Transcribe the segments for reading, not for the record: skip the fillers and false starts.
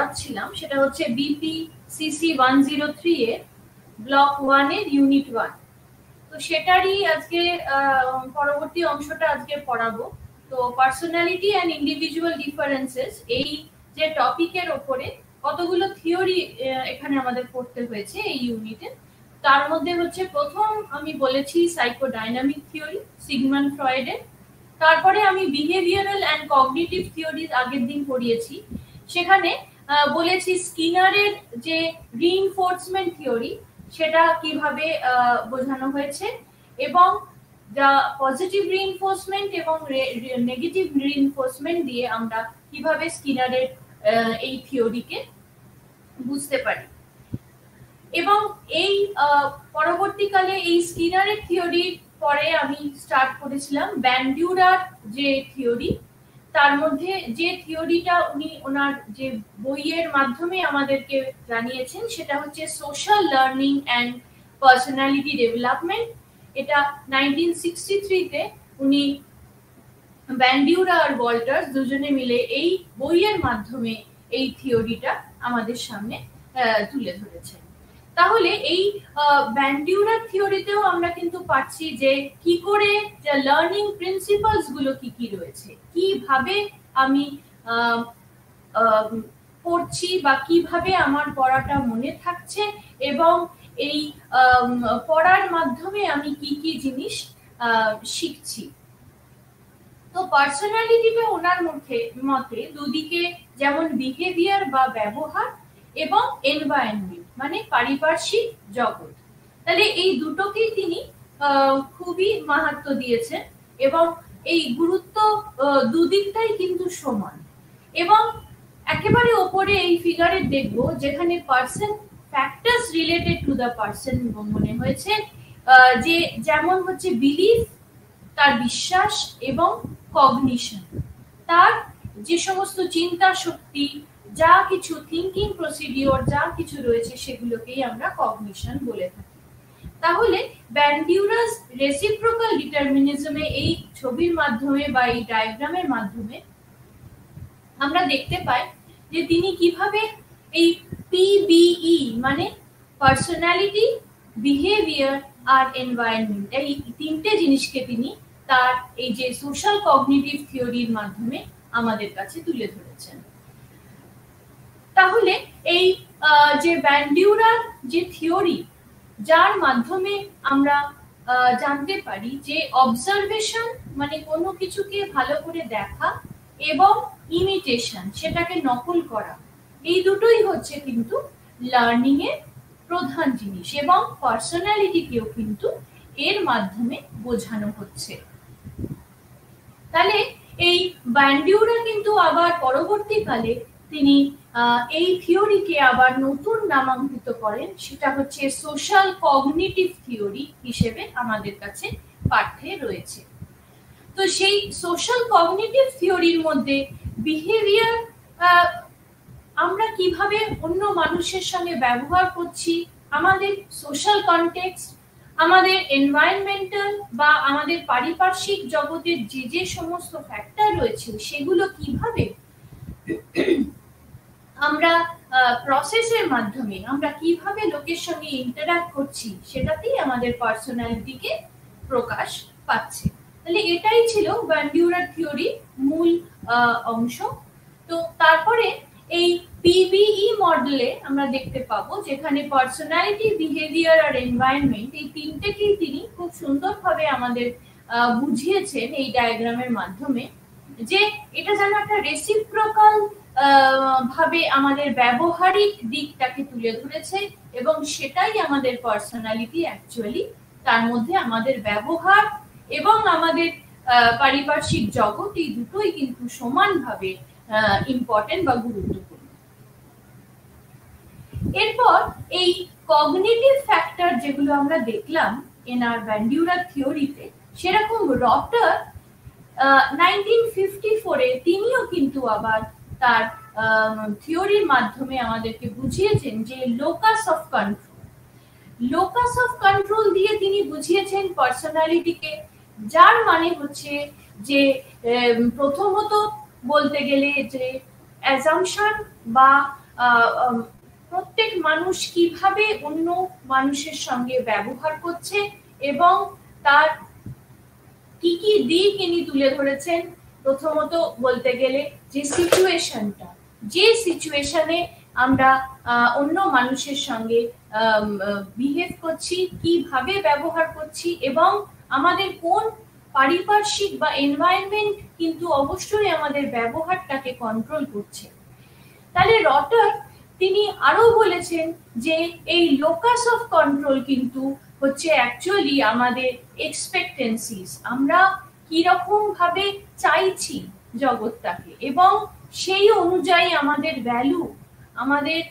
পড়াচ্ছিলাম সেটা হচ্ছে BPCC 103 এর ব্লক 1 এর ইউনিট 1। তো সেটারই আজকে পরবর্তী অংশটা আজকে পড়াবো। তো পার্সোনালিটি অ্যান্ড ইন্ডিভিজুয়াল ডিফারেন্সেস এই যে টপিকের ওপরে কতগুলো থিওরি এখানে আমাদের পড়তে হয়েছে এই ইউনিটে। তার মধ্যে হচ্ছে প্রথম আমি বলেছি সাইকোডাইনামিক থিওরি সিগমন্ড ফ্রয়েডের। তারপরে আমি বিহেভিয়ারাল অ্যান্ড কগনিটিভ থিওরি আগের দিন পড়িয়েছি, সেখানে বলেছি স্কিনারের যে রিইনফোর্সমেন্ট থিওরি সেটা কিভাবে বোঝানো হয়েছে, এবং যা পজিটিভ রিইনফোর্সমেন্ট এবং নেগেটিভ রিইনফোর্সমেন্ট দিয়ে আমরা কিভাবে স্কিনারের এই থিওরিকে বুঝতে পারি। এবং এই পরবর্তীকালে এই স্কিনারের থিওরির পরে আমি স্টার্ট করেছিলাম ব্যান্ডিউরার যে থিওরি। তার মধ্যে যে থিওরিটা উনি ওনার যে বইয়ের মাধ্যমে আমাদেরকে জানিয়েছেন সেটা হচ্ছে social learning and personality development. এটা 1963-তে উনি ব্যান্ডিউরা আর ওয়াল্টার্স দুজনে মিলে এই বইয়ের মাধ্যমে এই থিওরিটা আমাদের সামনে তুলে ধরেছেন। তাহলে এই ব্যান্ডিউরার থিওরিতেও আমরা কিন্তু পাচ্ছি যে কি করে লার্নিং প্রিন্সিপালস গুলো কি কি রয়েছে, কিভাবে আমি পড়ছি বা কিভাবে আমার পড়াটা মনে থাকছে, এবং এই পড়ার মাধ্যমে আমি কি কি জিনিস শিখছি। তো পার্সোনালিটিটা ওনার মতে দুদিকে, যেমন বিহেভিয়ার বা ব্যবহার এবং এনভায়রনমেন্ট মানে পারিপার্শ্বিক জগৎ, তাহলে এই দুটোকেই তিনি খুবই মাহাত্ম্য দিয়েছেন, এবং এই গুরুত্ব দুদিকটাই কিন্তু সমান। এবং একেবারে ওপরে এই ফিগারে দেখবো যেখানে person factors related to the person মনে হয়েছে, যে যেমন হচ্ছে বিলিফ তার বিশ্বাস এবং কগনিশন, তার যে সমস্ত চিন্তা শক্তি, যা কিছু থিঙ্কিং প্রসিডিওর যা কিছু রয়েছে সেগুলোকেই আমরা কগনিশন বলে থাকি। তাহলে ব্যান্ডিউরাস রেসিপ্রোকাল ডিটারমিনিজমে এই ছবির মাধ্যমে বা এই ডায়াগ্রামের মাধ্যমে আমরা দেখতে পাই যে তিনি কিভাবে এই PBE মানে পার্সোনালিটি, বিহেভিয়ার আর এনভায়রনমেন্ট এই তিনটে জিনিসকে তিনি তার এই যে সোশ্যাল কগনিটিভ থিওরির মাধ্যমে আমাদের কাছে তুলে ধরেছেন। তাহলে এই যে ব্যান্ডিউরার যে থিওরি, যার মাধ্যমে আমরা জানতে পারি যে অবজারভেশন মানে কোনো কিছুকে ভালো করে দেখা এবং ইমিটেশন সেটাকে নকল করা, এই দুটোই হচ্ছে কিন্তু লার্নিং এর প্রধান জিনিস, এবং পার্সোনালিটিকেও কিন্তু এর মাধ্যমে বোঝানো হচ্ছে। তাহলে এই ব্যান্ডিউরা কিন্তু আবার পরবর্তীকালে তিনি এই থিওরিকে আবার নতুন নামাঙ্কিত করেন, সেটা হচ্ছে সোশ্যাল কগনিটিভ থিওরি হিসেবে আমাদের কাছে পাঠ্যে রয়েছে। তো সেই সোশ্যাল কগনিটিভ থিওরির মধ্যে বিহেভিয়ার, আমরা কিভাবে অন্য মানুষের সঙ্গে ব্যবহার করছি, আমাদের সোশ্যাল কনটেক্সট, আমাদের এনভায়রনমেন্টাল বা আমাদের পারিপার্শ্বিক জগতের যে যে সমস্ত ফ্যাক্টর রয়েছে সেগুলো কিভাবে আমরা প্রসেসের মাধ্যমে আমরা কিভাবে লোকের সঙ্গে ইন্টারঅ্যাক্ট করছি সেটাতেই আমাদের পার্সোনালিটিকে প্রকাশ পাচ্ছে। তাহলে এটাই ছিল ব্যান্ডিউরার থিওরি মূল অংশ। তো তারপরে এই PBE মডেলে আমরা দেখতে পাবো যেখানে পার্সোনালিটি, বিহেভিয়ার আর এনভায়রনমেন্ট এই তিনটেকেই তিনি খুব সুন্দরভাবে আমাদের বুঝিয়েছেন এই ডায়াগ্রামের মাধ্যমে, যে এটা যেন একটা রেসিপ্রোকাল ভাবে আমাদের ব্যবহারিক দিকটাকে তুলে ধরেছে, এবং সেটাই আমাদের পার্সোনালিটি অ্যাকচুয়ালি। তার মধ্যে আমাদের ব্যবহার এবং আমাদের পারিপার্শ্বিক জগৎ এই দুটোই কিন্তু সমানভাবে ইম্পর্টেন্ট বা গুরুত্বপূর্ণ। এরপর এই কগনিটিভ ফ্যাক্টর যেগুলো আমরা দেখলাম এনার ব্যান্ডিউরার থিওরিতে, সেরকম রটার 1954-এ তিনিও কিন্তু আবার তার থিওরির মাধ্যমে আমাদেরকে বুঝিয়েছেন যে locus of control. Locus of control দিয়ে তিনি বুঝিয়েছেন পার্সোনালিটিকে, যার মানে হচ্ছে যে প্রথমত বলতে গেলে যে অ্যাজাম্পশন বা প্রত্যেক মানুষ কিভাবে অন্য মানুষের সঙ্গে ব্যবহার করছে এবং তার কি কি দিক ইনি তুলে ধরেছেন। প্রথমত বলতে গেলে যে সিচুয়েশনে আমরা অন্য মানুষের সঙ্গে বিহেভ করছি, কিভাবে ব্যবহার করছি এবং আমাদের কোন পারিপার্শ্বিক বা এনভায়রনমেন্ট কিন্তু অবশ্যই আমাদের ব্যবহারটাকে কন্ট্রোল করছে। তাহলে রটার তিনি আরো বলেছেন যে এই লোকাস অফ কন্ট্রোল কিন্তু হচ্ছে অ্যাকচুয়ালি আমাদের এক্সপেক্টেন্সিস, আমরা কিরকম ভাবে চাইছি জগৎটাকে এবং সেই অনুযায়ী আমাদের ভ্যালু, আমাদের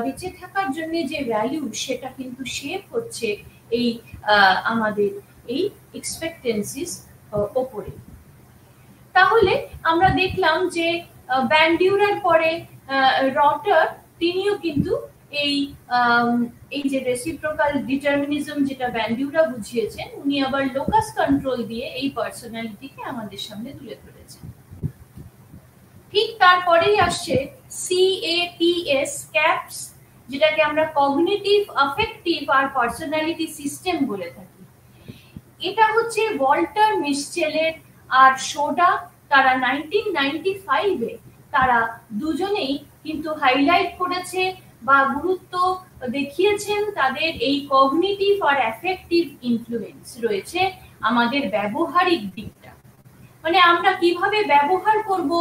বেঁচে থাকার জন্য যে ভ্যালু সেটা কিন্তু শেপ হচ্ছে এই আমাদের এই এক্সপেক্টেন্সিস ওপরে। তাহলে আমরা দেখলাম যে ব্যান্ডিউরার পরে রটার তিনিও কিন্তু এই যে রেসিপ্রোকাল ডিটারমিনিজম যেটা ব্যান্ডিউরা বুঝিয়েছেন, উনি আবার লোকাস কন্ট্রোল দিয়ে এই পার্সোনালিটিকে আমাদের সামনে তুলে ধরেছেন। ঠিক তারপরেই আসছে CAPS, যেটাকে আমরা কগনিটিভ, অ্যাফেক্টিভ আর পার্সোনালিটি সিস্টেম বলে থাকি। এটা হচ্ছে ওয়াল্টার মিসচেলের আর শোডা, তারা 1995-এ তারা দুজনেই কিন্তু হাইলাইট করেছে বা গুরুত্ব দেখিয়েছেন তাদের এই কগনিটিভ আর অ্যাফেক্টিভ ইনফ্লুয়েন্স রয়েছে আমাদের ব্যবহারিক দিকটা, মানে আমরা কিভাবে ব্যবহার করব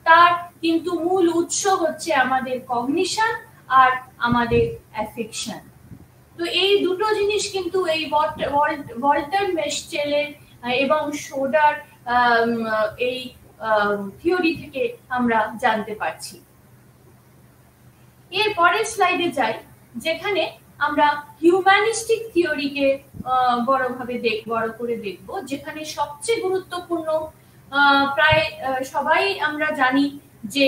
তার কিন্তু মূল উৎস হচ্ছে আমাদের কগনিশন আর আমাদের অ্যাফেকশন। তো এই দুটো জিনিস কিন্তু এই ওয়াল্টার মিসচেলের এবং শোডার এই থিওরি থেকে আমরা জানতে পারছি। এর পরের স্লাইডে যাই, যেখানে আমরা হিউম্যানিস্টিক থিওরিকে বড় করে দেখব, যেখানে সবচেয়ে গুরুত্বপূর্ণ প্রায় সবাই আমরা জানি যে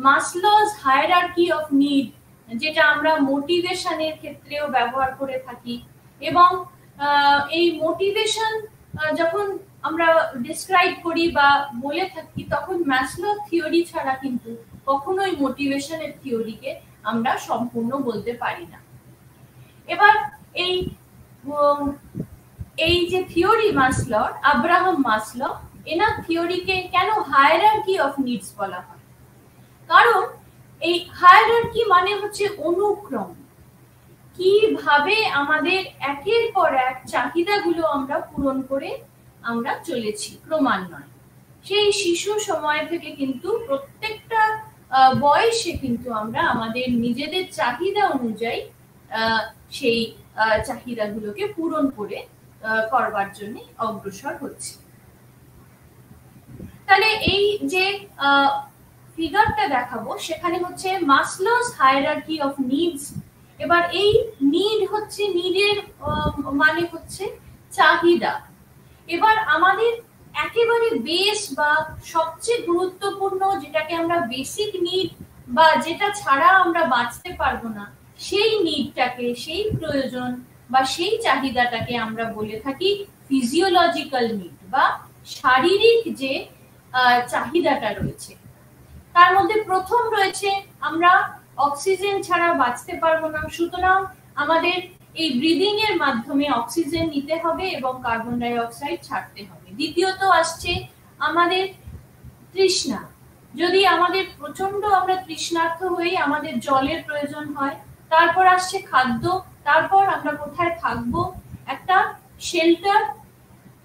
মাসলোস হায়ারার্কি অফ নিড, যেটা আমরা মোটিভেশনের ক্ষেত্রেও ব্যবহার করে থাকি এবং এই মোটিভেশন যখন আমরা ডিসক্রাইব করি বা বলে থাকি তখন ম্যাসলো থিওরি ছাড়া কিন্তু কখনোই মোটিভেশনের থিওরিকে আমরা সম্পূর্ণ বলতে পারি না। এবার এই যে থিওরি মাসলোর, আব্রাহাম মাসলো, এনার থিওরিকে কেন হায়ারার্কি অফ নিডস বলা হয়? কারণ এই হায়ারার্কি মানে হচ্ছে অনুক্রম, কিভাবে আমাদের একের পর এক চাহিদাগুলো আমরা পূরণ করে আমরা চলেছি ক্রমান্বয়ে। সেই শিশু সময় থেকে কিন্তু প্রত্যেকটা বয়সে কিন্তু আমরা আমাদের নিজেদের চাহিদা অনুযায়ী সেই চাহিদাগুলোকে পূরণ করবার জন্য অগ্রসর হচ্ছে। তাহলে এই যে ফিগারটা দেখাবো সেখানে হচ্ছে মাসলোস হায়ারার্কি অফ নিডস। এবার এই নিড হচ্ছে, নিডের মানে হচ্ছে চাহিদা। এবার আমাদের একেবারে বেস বা সবচেয়ে গুরুত্বপূর্ণ, যেটাকে আমরা বেসিক নিড বা যেটা ছাড়া আমরা বাঁচতে পারবো না, সেই নিডটাকে, সেই প্রয়োজন বা সেই চাহিদাটাকে আমরা বলে থাকি ফিজিওলজিক্যাল নিড বা শারীরিক যে চাহিদাটা রয়েছে। তার মধ্যে প্রথম রয়েছে আমরা অক্সিজেন ছাড়া বাঁচতে পারবো না, সুতরাং আমাদের এই ব্রিদিং এর মাধ্যমে অক্সিজেন নিতে হবে এবং কার্বন ডাই অক্সাইড ছাড়তে হবে। দ্বিতীয়ত আসছে আমাদের তৃষ্ণা, যদি আমাদের প্রচন্ড আমরা তৃষ্ণার্ত হই আমাদের জলের প্রয়োজন হয়। তারপর আসছে খাদ্য, তারপর আমরা কোথায় থাকবো, একটা শেল্টার,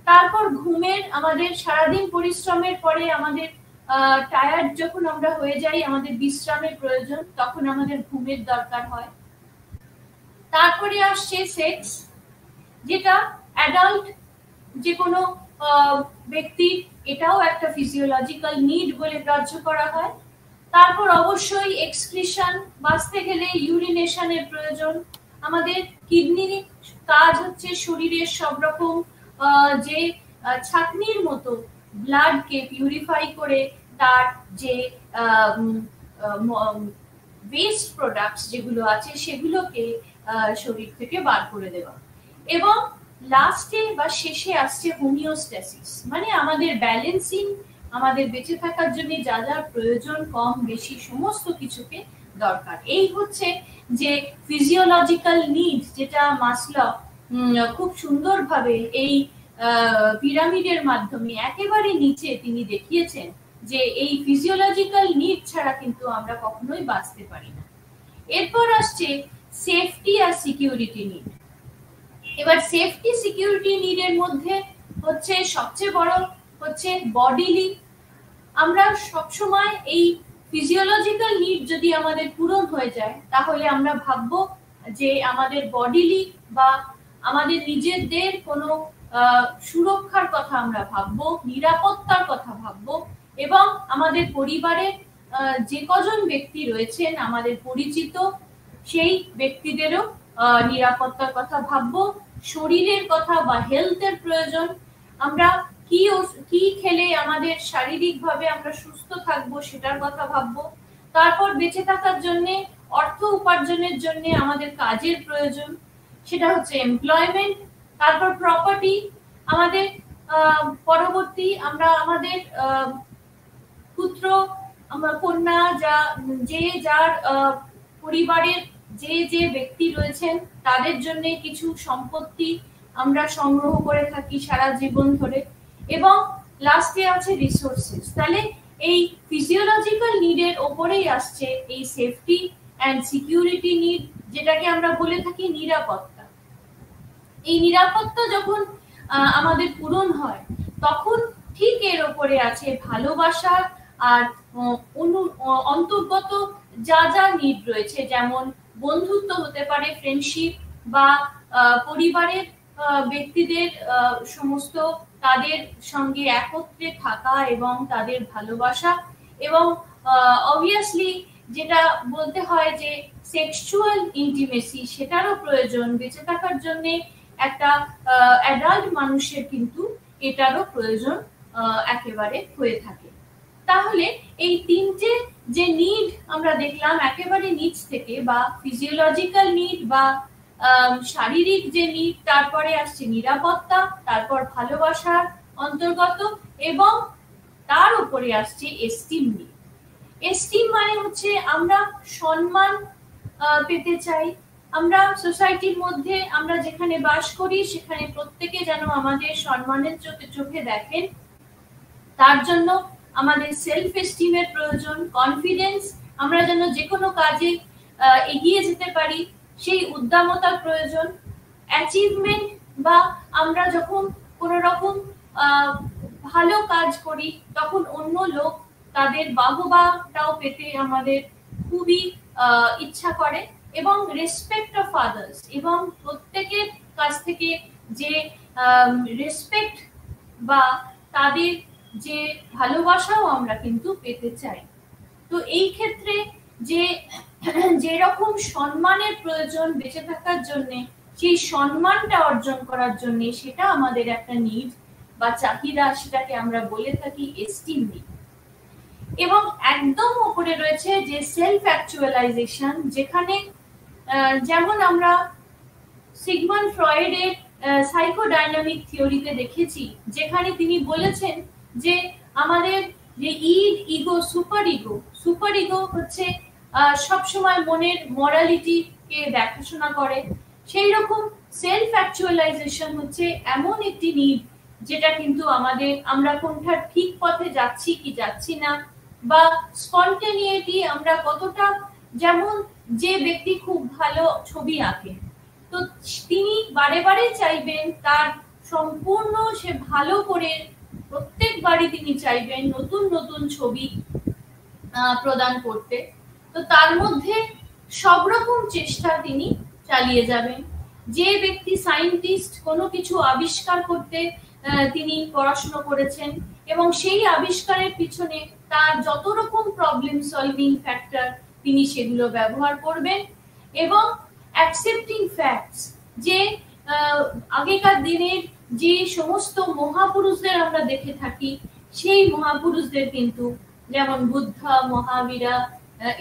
তারপর ঘুমের, আমাদের সারাদিন পরিশ্রমের পরে আমাদের টায়ার্ড যখন আমরা হয়ে যাই, আমাদের বিশ্রামের প্রয়োজন, তখন আমাদের ঘুমের দরকার হয়। তারপরে আসছে সেক্স, যেটা অ্যাডাল্ট যে কোনো ব্যক্তির এটাও একটা ফিজিওলজিক্যাল নিড বলে গ্রাহ্য করা হয়। তারপর অবশ্যই এক্সক্রিশন, বাঁচতে গেলে ইউরিনেশনের প্রয়োজন। আমাদের কিডনির কাজ হচ্ছে শরীরের সব রকম যে ছাঁকনির মতো ব্লাডকে পিউরিফাই করে তার যে ওয়েস্ট প্রোডাক্টস যেগুলো আছে সেগুলোকে শরীর থেকে বার করে দেওয়া। এবং লাস্টে বা শেষে আসছে হোমিওস্ট্যাসিস, মানে আমাদের ব্যালেন্সিং, আমাদের বেঁচে থাকার জন্য যা যা প্রয়োজন কম বেশি সমস্ত কিছুকে দরকার। এই হচ্ছে যে ফিজিওলজিক্যাল নিড, যেটা মাসলো খুব সুন্দরভাবে এই পিরামিডের মাধ্যমে একেবারে নিচে তিনি দেখিয়েছেন যে এই ফিজিওলজিক্যাল নিড ছাড়া কিন্তু আমরা কখনোই বাঁচতে পারি না। এরপর আসছে সেফটি আর সিকিউরিটি নিড। এবার সেফটি সিকিউরিটি নিডের মধ্যে হচ্ছে সবচেয়ে বড় হচ্ছে বডিলি। আমরা সবসময় এই ফিজিওলজিক্যাল নিড যদি আমাদের পূরণ হয়ে যায় তাহলে আমরা ভাববো যে আমাদের বডিলি বা আমাদের নিজেদের কোনো সুরক্ষার কথা আমরা ভাববো, নিরাপত্তার কথা ভাববো, এবং আমাদের পরিবারের যে কজন ব্যক্তি রয়েছেন আমাদের পরিচিত সেই ব্যক্তিদেরও নিরাপত্তার কথা ভাববো, শরীরের কথা বা হেলথের প্রয়োজন, আমরা কি খেলে আমাদের শারীরিকভাবে আমরা সুস্থ থাকবো সেটার কথা ভাববো। তারপর বেঁচে থাকার জন্য অর্থ উপার্জনের জন্য আমাদের কাজের প্রয়োজন, সেটা হচ্ছে এমপ্লয়মেন্ট। তারপর প্রপার্টি, আমাদের পরবর্তী আমরা আমাদের পুত্র কন্যা যার পরিবারের যে ব্যক্তি রয়েছেন তাদের জন্য কিছু সম্পত্তি আমরা সংগ্রহ করে থাকি সারা জীবন ধরে। এবং লাস্টে আছে রিসোর্সেস। তাহলে এই ফিজিওলজিক্যাল নিডের ওপরেই আসছে এই সেফটি অ্যান্ড সিকিউরিটি নিড, যেটাকে আমরা বলে থাকি নিরাপত্তা। এই নিরাপত্তা যখন আমাদের পূরণ হয় তখন ঠিক এর ওপরে আছে ভালোবাসা আর অন্তর্গত যা নিড রয়েছে, যেমন বন্ধুত্ব হতে পারে, ফ্রেন্ডশিপ, বা পরিবারের ব্যক্তিদের সমস্ত তাদের সঙ্গে একত্রে থাকা এবং তাদের ভালোবাসা, এবং অবভিয়াসলি যেটা বলতে হয় যে সেক্সুয়াল ইন্টিমেসি, সেটারও প্রয়োজন বেঁচে থাকার জন্য। একটা অ্যাডাল্ট মানুষের কিন্তু এটারও প্রয়োজন একেবারে হয়ে থাকে। তাহলে এই তিনটে যে নিড আমরা দেখলাম একেবারে নিচ থেকে, বা ফিজিওলজিক্যাল নিড বা শারীরিক যে নিড, তারপরে আসছে নিরাপত্তা, তারপর ভালোবাসার অন্তর্গত, এবং তার উপরে আসছে এস্টিম নিড। এস্টিম মানে হচ্ছে আমরা সম্মান পেতে চাই। আমরা সোসাইটির মধ্যে আমরা যেখানে বাস করি সেখানে প্রত্যেকে যেন আমাদের সম্মানের চোখে দেখেন, তার জন্য আমাদের সেলফ এস্টিমের প্রয়োজন, কনফিডেন্স, আমরা যেন যে কোনো কাজে এগিয়ে যেতে পারি সেই উদ্দামতার প্রয়োজন, অ্যাচিভমেন্ট, বা আমরা যখন কোনো রকম ভালো কাজ করি তখন অন্য লোক তাদের বাহবাটাও পেতে আমাদের খুবই ইচ্ছা করে, এবং রেসপেক্ট অফ আদার্স, এবং প্রত্যেকের কাছ থেকে যে রেসপেক্ট বা তাদের যে ভালোবাসাও আমরা কিন্তু পেতে চাই। তো এই ক্ষেত্রে যে রকম সম্মানের প্রয়োজন বেঁচে থাকার জন্য, সেই সম্মানটা অর্জন করার জন্য সেটা আমাদের একটা নিড বা চাহিদা, সেটাকে আমরা বলে থাকি এস্টিম নিড। এবং একদম উপরে রয়েছে যে সেলফ অ্যাকচুয়ালাইজেশন, যেখানে যেমন আমরা সিগমন্ড ফ্রয়েডের সাইকোডাইনামিক থিওরিতে দেখেছি, যেখানে তিনি বলেছেন যে আমাদের যে ইগো, সুপার ইগো হচ্ছে সবসময় মনের মরালিটিকে দেখাশোনা করে। সেই রকম সেলফ অ্যাকচুয়ালাইজেশন হচ্ছে এমন একটি নিড যেটা কিন্তু আমরা কোনটা ঠিক পথে যাচ্ছি কি যাচ্ছি না, বা স্পন্টেনিয়েটি, আমরা কতটা, যেমন যে ব্যক্তি খুব ভালো ছবি আঁকে, তো তিনি বারে বারে চাইবেন তার সম্পূর্ণ সে ভালো করে প্রত্যেকবারই তিনি চাইবেন নতুন নতুন ছবি প্রদান করতে। তো তার মধ্যে সব রকম চেষ্টা তিনি চালিয়ে যাবেন। যে ব্যক্তি সায়েন্টিস্ট, কোনো কিছু আবিষ্কার করতে তিনি পড়াশোনা করেছেন এবং সেই আবিষ্কারের পিছনে তার যত রকম প্রবলেম সলভিং ফ্যাক্টর তিনি সেগুলো ব্যবহার করবেন। এবং অ্যাকসেপ্টিং ফ্যাক্টস, যে আগেকার দিনের যে সমস্ত মহাপুরুষদের আমরা দেখে থাকি, সেই মহাপুরুষদের কিন্তু যেমন বুদ্ধা, মহাবীরা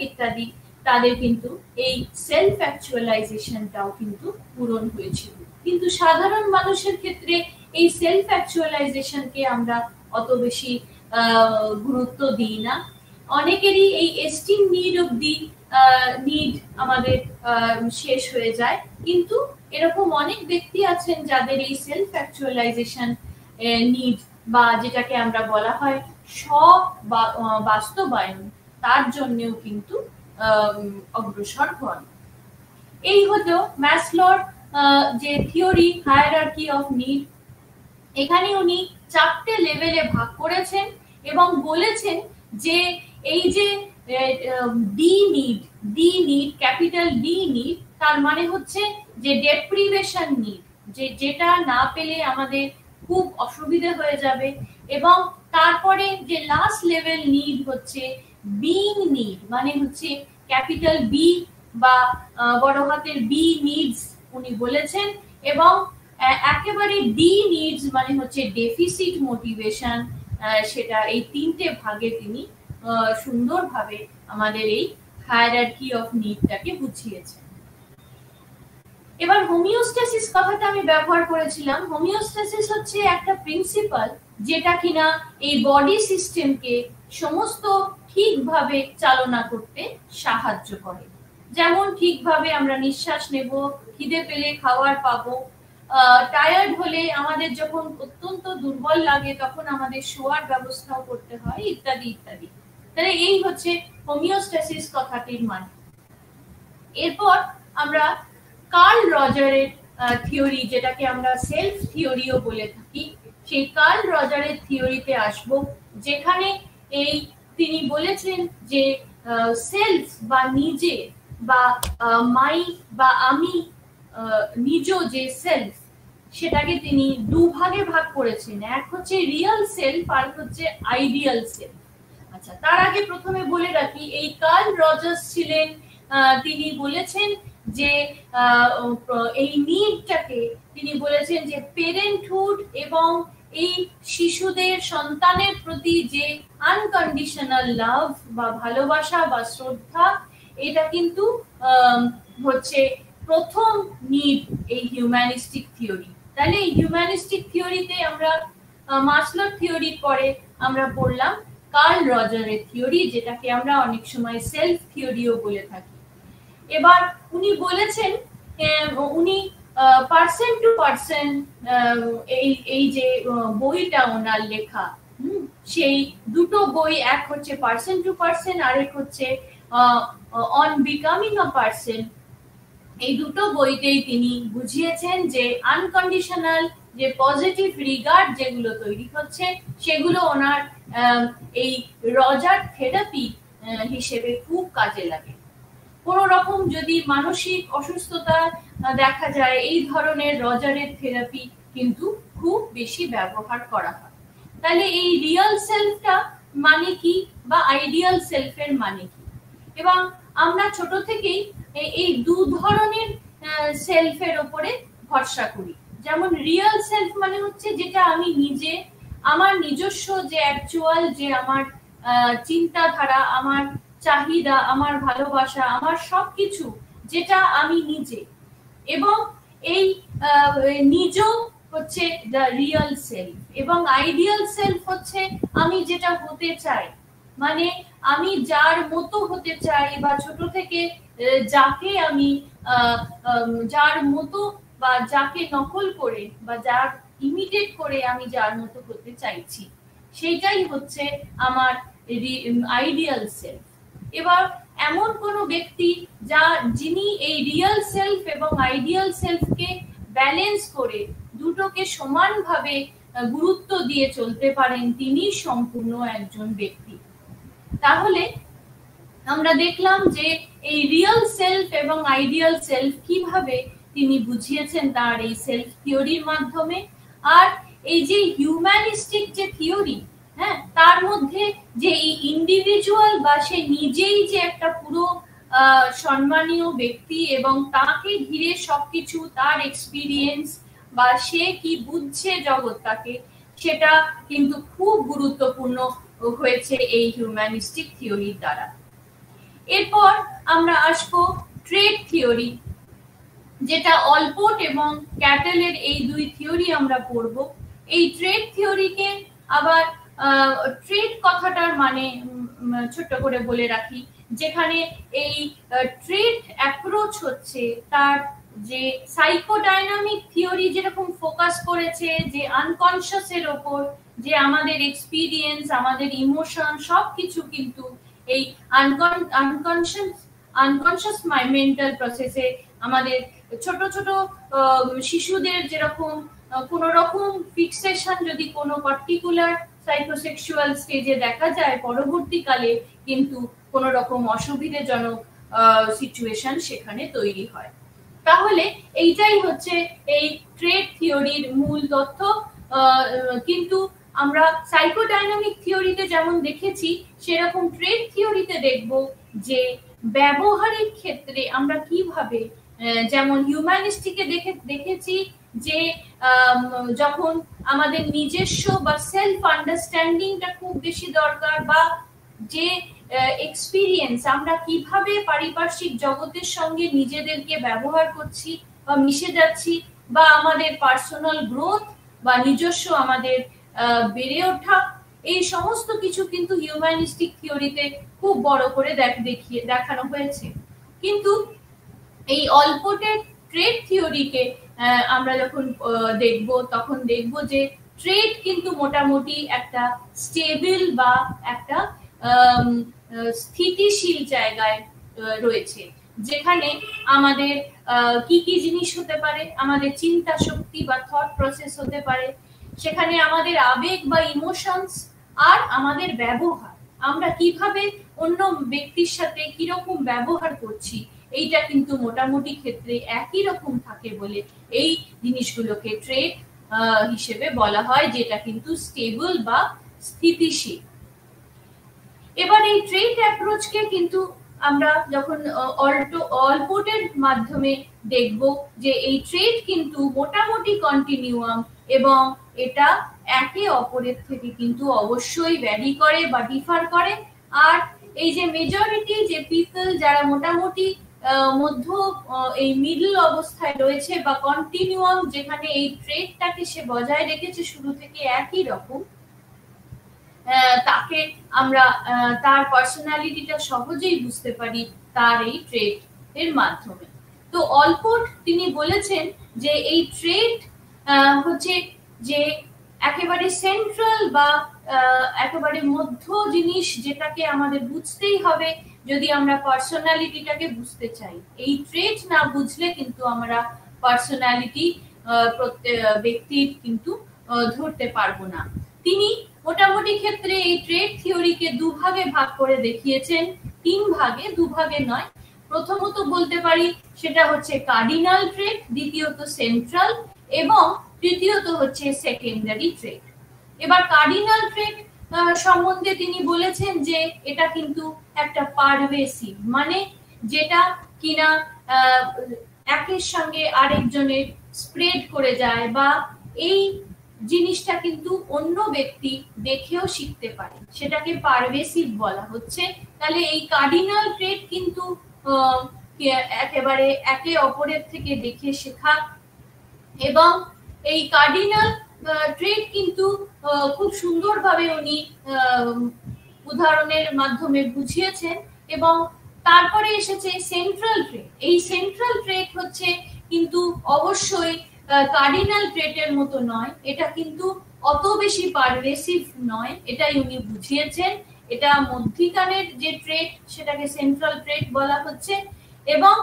ইত্যাদি, তাদের কিন্তু এই সেলফ অ্যাকচুয়ালাইজেশনটাও কিন্তু পূরণ হয়েছিল। কিন্তু সাধারণ মানুষের ক্ষেত্রে এই সেলফ অ্যাকচুয়ালাইজেশনকে আমরা অত বেশি গুরুত্ব দিই না। অনেকেরই এই এস্টিম নিড অবধি নিড আমাদের শেষ হয়ে যায়। কিন্তু এরকম অনেক ব্যক্তি আছেন যাদের এই সেলফ অ্যাকচুয়ালাইজেশন নিড বা যেটাকে আমরা বলা হয় বাস্তবায়ন, তার জন্যও কিন্তু অগ্রসর হন। এই হলো ম্যাসলোর যে থিওরি হায়ারার্কি অফ নিড। এখানে উনি 4টে লেভেলে ভাগ করেছেন এবং বলেছেন যে এই যে D need capital D need, তার মানে হচ্ছে যে ডেপ্রিভেশন নিড, যেটা না পেলে আমাদের খুব অসুবিধা হয়ে যাবে। এবং তারপরে যে লাস্ট লেভেল নিড হচ্ছে বিং নিড, মানে হচ্ছে ক্যাপিটাল বি বা বড় হাতের বি নিডস উনি বলেছেন। এবং একেবারে ডি নিডস মানে হচ্ছে ডেফিসিট মোটিভেশন, সেটা এই 3টে ভাগে তিনি সুন্দরভাবে আমাদের এই হায়ারার্কি অফ নিডটাকে বুঝিয়েছেন। এবার হোমিওস্ট্যাসিস কথাটা আমি ব্যবহার করেছিলাম। হোমিওস্ট্যাসিস হচ্ছে একটা প্রিন্সিপাল যেটা কিনা এই বডি সিস্টেমকে সমস্ত ঠিকভাবে চালনা করতে সাহায্য করে। যেমন ঠিকভাবে আমরা নিঃশ্বাস নেব, খিদে পেলে খাবার পাবো, টায়ার্ড হলে আমাদের যখন অত্যন্ত দুর্বল লাগে তখন আমাদের শোয়ার ব্যবস্থাও করতে হয়, ইত্যাদি ইত্যাদি। তাহলে এই হচ্ছে হোমিওস্ট্যাসিস কথাটির মানে। এরপর আমরা কার্ল রজারের থিওরি, যেটাকে আমরা সেলফ থিওরিও বলে থাকি, সেই কার্ল রজারের থিওরিতে আসব, যেখানে এই তিনি বলেছেন যে সেলফ বা নিজে বা মাই বা আমি, নিজ যে সেলফ, সেটাকে তিনি দুভাগে ভাগ করেছেন। এক হচ্ছে রিয়েল সেলফ আর হচ্ছে আইডিয়াল সেলফ। আচ্ছা, তার আগে প্রথমে বলে রাখি, এই কার্ল রজার্স ছিলেন, তিনি বলেছেন যে এই নিডটাকে তিনি বলেছেন যে পেরেন্টহুড এবং এই শিশুদের সন্তানের প্রতি যে আনকন্ডিশনাল লাভ বা ভালোবাসা বা শ্রদ্ধা, এটা কিন্তু হচ্ছে প্রথম নিড এই হিউম্যানিস্টিক থিওরি। তাহলে এই হিউম্যানিস্টিক থিওরিতে আমরা মাসলোর থিওরির পরে আমরা পড়লাম কার্ল রজারের থিওরি, যেটাকে আমরা অনেক সময় সেলফ থিওরিও বলে থাকি। এবার উনি বলেছেন, উনি পার্সন টু পার্সন, এই যে বইটা ওনার লেখা, সেই দুটো বই, এক হচ্ছে পার্সন টু পার্সন, আরেক হচ্ছে অন বিকামিং আ পার্সন। এই দুটো বইতেই তিনি বুঝিয়েছেন যে আনকন্ডিশনাল যে পজিটিভ রিগার্ড যেগুলো তৈরি হচ্ছে, সেগুলো ওনার এই রজার থেরাপি হিসেবে খুব কাজে লাগে। কোনো রকম যদি মানসিক অসুস্থতা দেখা যায়, এই ধরনের রজারের থেরাপি কিন্তু খুব বেশি ব্যবহার করা হয়। তাহলে এই রিয়েল সেলফটা মানে কি বা আইডিয়াল সেলফের মানে কি? এবং আমরা ছোট থেকেই এই দু ধরনের সেলফের উপরে ভরসা করি। যেমন রিয়েল সেলফ মানে হচ্ছে যেটা আমি নিজে, আমার নিজস্ব যে অ্যাকচুয়াল যে আমার চিন্তাধারা, আমার চাহিদা, আমার ভালোবাসা, আমার সবকিছু যেটা আমি নিজে, এবং এই নিজ হচ্ছে দ্য রিয়েল সেলফ। এবং আইডিয়াল সেলফ হচ্ছে আমি যেটা হতে চাই, মানে আমি যার মতো হতে চাই বা ছোট থেকে যাকে আমি যার মতো বা যাকে নকল করে বা যার ইমিটেট করে আমি যার মতো হতে চাইছি, সেইটাই হচ্ছে আমার আইডিয়াল সেলফ। এবার এমন কোনো ব্যক্তি যিনি এই রিয়েল সেলফ এবং আইডিয়াল সেলফকে ব্যালেন্স করে দুটোকে সমানভাবে গুরুত্ব দিয়ে চলতে পারেন, তিনি সম্পূর্ণ একজন ব্যক্তি। তাহলে আমরা দেখলাম যে এই রিয়েল সেলফ এবং আইডিয়াল সেলফ কিভাবে তিনি বুঝিয়েছেন তার এই সেলফ থিওরির মাধ্যমে। আর এই যে হিউম্যানিস্টিক যে থিওরি, হ্যাঁ, তার মধ্যে যে এই ইন্ডিভিজুয়াল বা সে নিজেই যে একটা পুরো সম্মানীয় ব্যক্তি এবং তাকে ঘিরে সবকিছু, তার এক্সপিরিয়েন্স বা সে কি বুঝছে জগৎটাকে, সেটা কিন্তু খুব গুরুত্বপূর্ণ হয়েছে এই হিউম্যানিস্টিক থিওরির দ্বারা। এরপর আমরা আসবো ট্রেড থিওরি, যেটা অলপোর্ট এবং ক্যাটেলের এই দুই থিওরি আমরা পড়ব। এই ট্রেড থিওরিকে আবার ট্রেড কথাটার মানে ছোট্ট করে বলে রাখি যেখানে এই ট্রেট অ্যাপ্রোচ হচ্ছে তার যে সাইকোডাইনামিক থিওরি যেরকম ফোকাস করেছে যে আনকনশিয়াস এর ওপর, যে আমাদের এক্সপিরিয়েন্স, আমাদের ইমোশন সবকিছু কিন্তু এই আনকনশিয়াস মেন্টাল প্রসেসে আমাদের ছোট ছোট শিশুদের যেরকম কোন রকম ফিক্সেশন যদি কোনো পার্টিকুলার সাইকোসেক্সুয়াল স্টেজে দেখা যায়, পরবর্তীকালে কিন্তু কোন রকম অসুবিধাজনক সিচুয়েশন সেখানে তৈরি হয়। তাহলে এইটাই হচ্ছে এই ট্রেট থিওরির মূল তথ্য। কিন্তু আমরা সাইকোডাইনামিক থিওরিতে যেমন দেখেছি সেরকম ট্রেট থিওরিতে দেখব যে ব্যবহারিক ক্ষেত্রে আমরা কিভাবে, যেমন হিউম্যানিস্টিকে দেখেছি যে যখন আমাদের নিজস্ব বা সেলফ আন্ডারস্ট্যান্ডিংটা খুব বেশি দরকার, বা যে এক্সপিরিয়েন্স আমরা কিভাবে পারিপার্শ্বিক জগতের সঙ্গে নিজেদেরকে ব্যবহার করছি বা মিশে যাচ্ছি, বা আমাদের পার্সোনাল গ্রোথ বা নিজস্ব আমাদের বেড়ে ওঠা, এই সমস্ত কিছু কিন্তু হিউম্যানিস্টিক থিওরিতে খুব বড় করে দেখানো হয়েছে। কিন্তু এই অল্পটের ট্রেড থিওরিকে আমরা যখন দেখব তখন দেখব যে ট্রেড কিন্তু মোটামুটি একটা স্টেবল বা একটা স্থিতিশীল জায়গায় রয়েছে, যেখানে আমাদের কি কি জিনিস হতে পারে, আমাদের চিন্তা শক্তি বা থট প্রসেস হতে পারে, সেখানে আমাদের আবেগ বা ইমোশনস, আর আমাদের ব্যবহার, আমরা কিভাবে অন্য ব্যক্তির সাথে কিরকম ব্যবহার করছি, এইটা কিন্তু মোটামুটি ক্ষেত্রে একই রকম থাকে বলে এই জিনিসগুলোকে ট্রেড হিসেবে বলা হয়, যেটা কিন্তু স্টেবল বা স্থিতিশীল। এবার এই ট্রেড অ্যাপ্রোচকে কিন্তু আমরা যখন অল্পটের মাধ্যমে দেখব যে এই ট্রেড কিন্তু মোটামুটি কন্টিনিউয়াম, এবং এটা একে অপরের থেকে কিন্তু অবশ্যই ভ্যারি করে বা ডিফার করে। আর এই যে মেজরিটি যে পিপল যারা মোটামুটি মধ্য এই মিডল অবস্থায় রয়েছে বা কন্টিনিউয়াম, যেখানে এই ট্রেডটাকে সে বজায় রেখেছে শুরু থেকে একই রকম, তাকে আমরা তার পার্সোনালিটিটা সহজেই বুঝতে পারি তার এই ট্রেড এর মাধ্যমে। তো অল্পট তিনি বলেছেন যে এই ট্রেড হচ্ছে যে একেবারে সেন্ট্রাল বা একেবারে মধ্য জিনিস, যেটাকে আমাদের বুঝতেই হবে যদি আমরা পার্সোনালিটিটাকে বুঝতে চাই। এই ট্রেড না বুঝলে কিন্তু আমরা পার্সোনালিটি ব্যক্তির কিন্তু ধরতে পারবো না। তিনি মোটামুটি ক্ষেত্রে এই ট্রেড থিওরিকে দুভাগে ভাগ করে দেখিয়েছেন, দুভাগে নয়। প্রথমত বলতে পারি সেটা হচ্ছে কার্ডিনাল ট্রেড, দ্বিতীয়ত সেন্ট্রাল, এবং তৃতীয়ত হচ্ছে সেকেন্ডারি ট্রেড। এবার কার্ডিনাল ট্রেড সম্বন্ধে তিনি বলেছেন যে এটা কিন্তু একটা পারভেসিভ, মানে যেটা কিনা একের সঙ্গে আরেকজনের স্প্রেড করে যায়, বা এই জিনিসটা কিন্তু অন্য ব্যক্তি দেখেও শিখতে পারে, সেটাকে পারভেসিভ বলা হচ্ছে। তাহলে এই কার্ডিনাল ট্রেড কিন্তু একেবারে একে অপরের থেকে দেখে শেখা, এবং এই কার্ডিনাল ট্রেড কিন্তু খুব সুন্দরভাবে উনি উদাহরণের মাধ্যমে বুঝিয়েছেন। এবং তারপরে এসেছে সেন্ট্রাল ট্রেড। এই সেন্ট্রাল ট্রেড হচ্ছে কিন্তু অবশ্যই কার্ডিনাল ট্রেটের মতো নয়, এটা কিন্তু অত বেশি পারভেসিভ নয়, এটাই উনি বুঝিয়েছেন। এটা মধ্যিখানের যে ট্রেড সেটাকে সেন্ট্রাল ট্রেড বলা হচ্ছে, এবং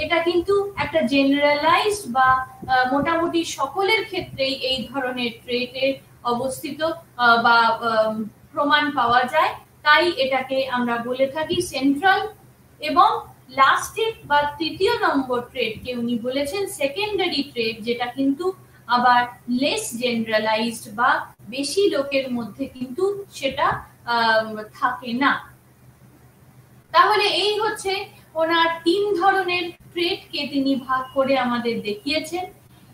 এটা কিন্তু একটা জেনারেলাইজড বা মোটামুটি সকলের ক্ষেত্রেই এই ধরনের ট্রেটের অবস্থিত বা প্রমাণ পাওয়া যায়, তাই এটাকে আমরা বলে থাকি সেন্ট্রাল। এবং লাস্টে বা তৃতীয় নম্বর ট্রেডকে উনি বলেছেন সেকেন্ডারি ট্রেড, যেটা কিন্তু আবার লেস জেনারেলাইজড বা বেশি লোকের মধ্যে কিন্তু সেটা থাকে না। তাহলে এই হচ্ছে ওনার তিন ধরনের ট্রেডকে তিনি ভাগ করে আমাদের দেখিয়েছেন।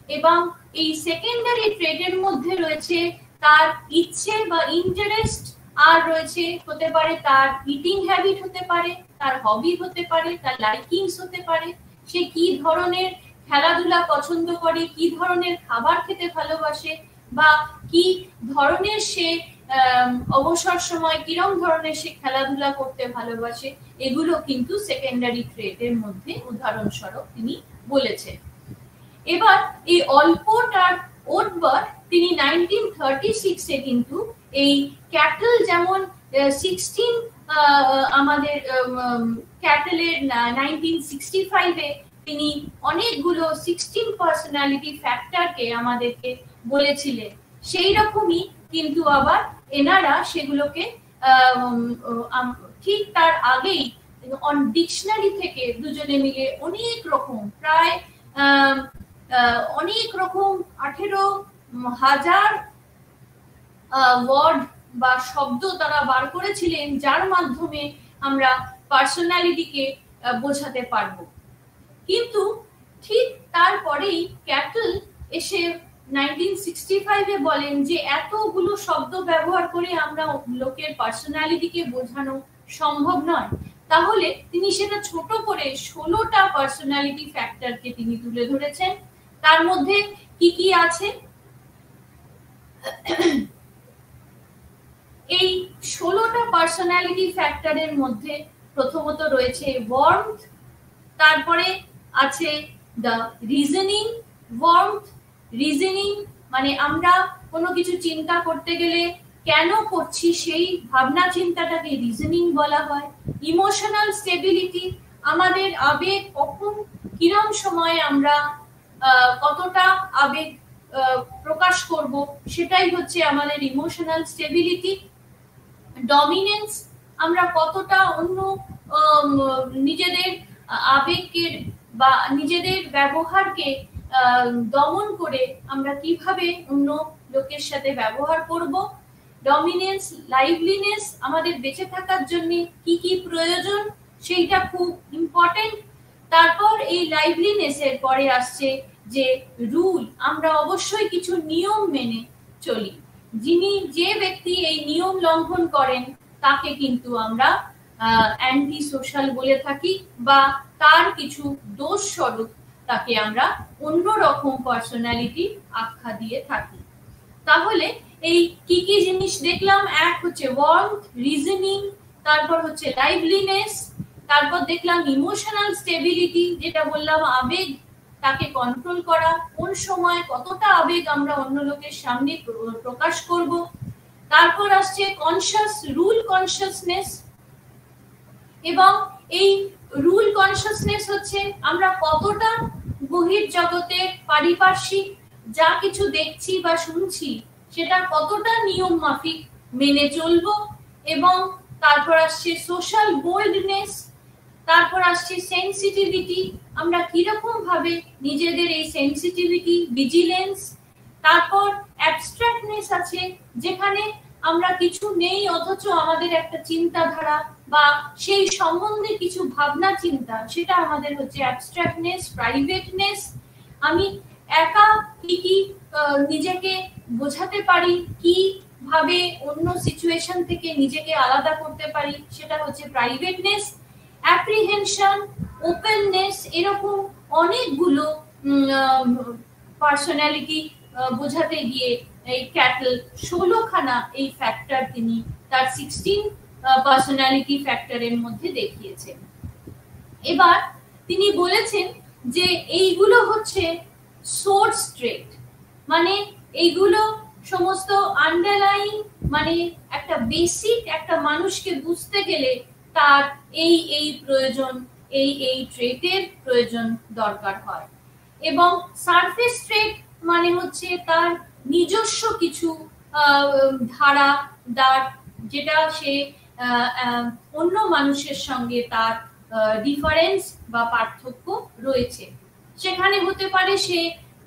এবং এই সেকেন্ডারি ট্রেডের মধ্যে রয়েছে তার ইচ্ছে বা ইন্টারেস্ট, আর রয়েছে হতে পারে তার ইটিং হ্যাবিট, হতে পারে তার হবি, হতে পারে তার লাইকিংস, হতে পারে সে কি ধরনের খেলাধুলা পছন্দ করে, কি ধরনের খাবার খেতে ভালোবাসে, বা কি ধরনের সে অবসর সময় কিরম ধরনের সে খেলাধুলা করতে ভালোবাসে, এগুলো কিন্তু সেকেন্ডারি ট্রেটের মধ্যে উদাহরণস্বরূপ তিনি বলেছেন। এবার এই অলপোর্ট আর ওটবার তিনি 1936 কিন্তু এই ক্যাটল যেমন 16 আমাদের ক্যাটলের 1965 তিনি অনেকগুলো 16 পার্সোনালিটি ফ্যাক্টরকে আমাদেরকে বলেছিলেন, সেই রকমই কিন্তু আবার এনারা সেগুলোকে ঠিক তার আগেই ডিকশনারি থেকে দুজনে মিলে অনেক রকম প্রায় অনেক রকম 18,000 ওয়ার্ড বা শব্দ তারা বার করেছিলেন, যার মাধ্যমে আমরা পার্সোনালিটিকে বোঝাতে পারবো। কিন্তু ঠিক তারপরেই ক্যাটল এসে 1965 বলেন যে এতগুলো শব্দ ব্যবহার করে আমরা লোকের পার্সোনালিটিকে বোঝানো সম্ভব নয়, তাহলে তিনি সেটা ছোট করে 16টা পার্সোনালিটি ফ্যাক্টরকে তিনি তুলে ধরেছেন। তার মধ্যে কি কি আছে? এই 16টা পার্সোনালিটি ফ্যাক্টরের মধ্যে প্রথমত রয়েছে ওয়ার্মথ, তারপরে আছে দ্য রিজনিং। ওয়ার্মথ, রিজনিং মানে আমরা কোনো কিছু চিন্তা করতে গেলে কেন করছি সেই ভাবনা চিন্তাটাকে রিজনিং বলা হয়। ইমোশনাল স্টেবিলিটি, আমাদের আবেগ কখন কিরম সময় আমরা কতটা আবেগ প্রকাশ করব, সেটাই হচ্ছে আমাদের ইমোশনাল স্টেবিলিটি। ডমিনেন্স, আমরা কতটা অন্য নিজেদের আবেগকে বা নিজেদের ব্যবহারকে দমন করে আমরা কিভাবে অন্য লোকের সাথে ব্যবহার করব। ডমিনেন্স। লাইভলিনেস, আমাদের বেঁচে থাকার জন্য কি কি প্রয়োজন সেইটা খুব ইম্পর্টেন্ট। তারপর এই লাইভলিনেসের পরে আসছে যে রুল, আমরা অবশ্যই কিছু নিয়ম মেনে চলি। যে ব্যক্তি এই নিয়ম লঙ্ঘন করেন তাকে কিন্তু আমরা অ্যান্টি সোশ্যাল বলে থাকি, বা তার কিছু দোষ স্বরূপ তাকে আমরা অন্যরকম পার্সোনালিটি আখ্যা দিয়ে থাকি। তাহলে এই কি কি জিনিস দেখলাম? এক হচ্ছে ওয়ার্মথ, রিজনিং, তারপর হচ্ছে লাইভলিনেস, তারপর দেখলাম ইমোশনাল স্টেবিলিটি, যেটা বললাম আবেগ তাকে কন্ট্রোল করা, কোন সময় কতটা আবেগ আমরা অন্য লোকের সামনে প্রকাশ করব। তারপর আসছে কনশাস রুল কনশাসনেস, এবং এই রুল কনশাসনেস হচ্ছে আমরা কতটা বহির্জগতের পারিপার্শ্বিক যা কিছু দেখছি বা শুনছি সেটা কতটা নিয়ম মাফিক মেনে চলবো। এবং তারপর আসছে সোশ্যাল বোল্ডনেস, তারপর আসছে সেন্সিটিভিটি, আমরা কিরকম ভাবে নিজেদের এই সেন্সিটিভিটি, ভিজিলেন্স। তারপর অ্যাবস্ট্রাক্টনেস আছে, যেখানে আমরা কিছু নেই অথচ আমাদের একটা চিন্তাধারা বা সেই সম্বন্ধে কিছু ভাবনা চিন্তা, সেটা আমাদের হচ্ছে অ্যাবস্ট্রাক্টনেস। প্রাইভেটনেস, আমি একা কি কি নিজেকে বোঝাতে পারি, কি ভাবে অন্য সিচুয়েশন থেকে নিজেকে আলাদা করতে পারি, সেটা হচ্ছে প্রাইভেটনেস। অ্যাপ্রিহেনশন, ওপেননেস, এরকম অনেকগুলো পার্সোনালিটি বোঝাতে গিয়ে এই ক্যাটল 16খানা এই ফ্যাক্টর তিনি তার 16 পার্সোনালিটি ফ্যাক্টরের মধ্যে দেখিয়েছেন। এবার তিনি বলেছেন যে এইগুলো হচ্ছে সোর্স ট্রেট, মানে এইগুলো সমস্ত আন্ডারলাইং, মানে একটা বেসিক, একটা মানুষকে বুঝতে গেলে তার এই প্রয়োজন, এই ট্রেটের প্রয়োজন দরকার হয়। এবং সারফেস ট্রেট মানে হচ্ছে তার নিজস্ব কিছু ধারা, যেটা সে অন্য মানুষের সঙ্গে তার ডিফারেন্স বা পার্থক্য রয়েছে। সেখানে হতে পারে সে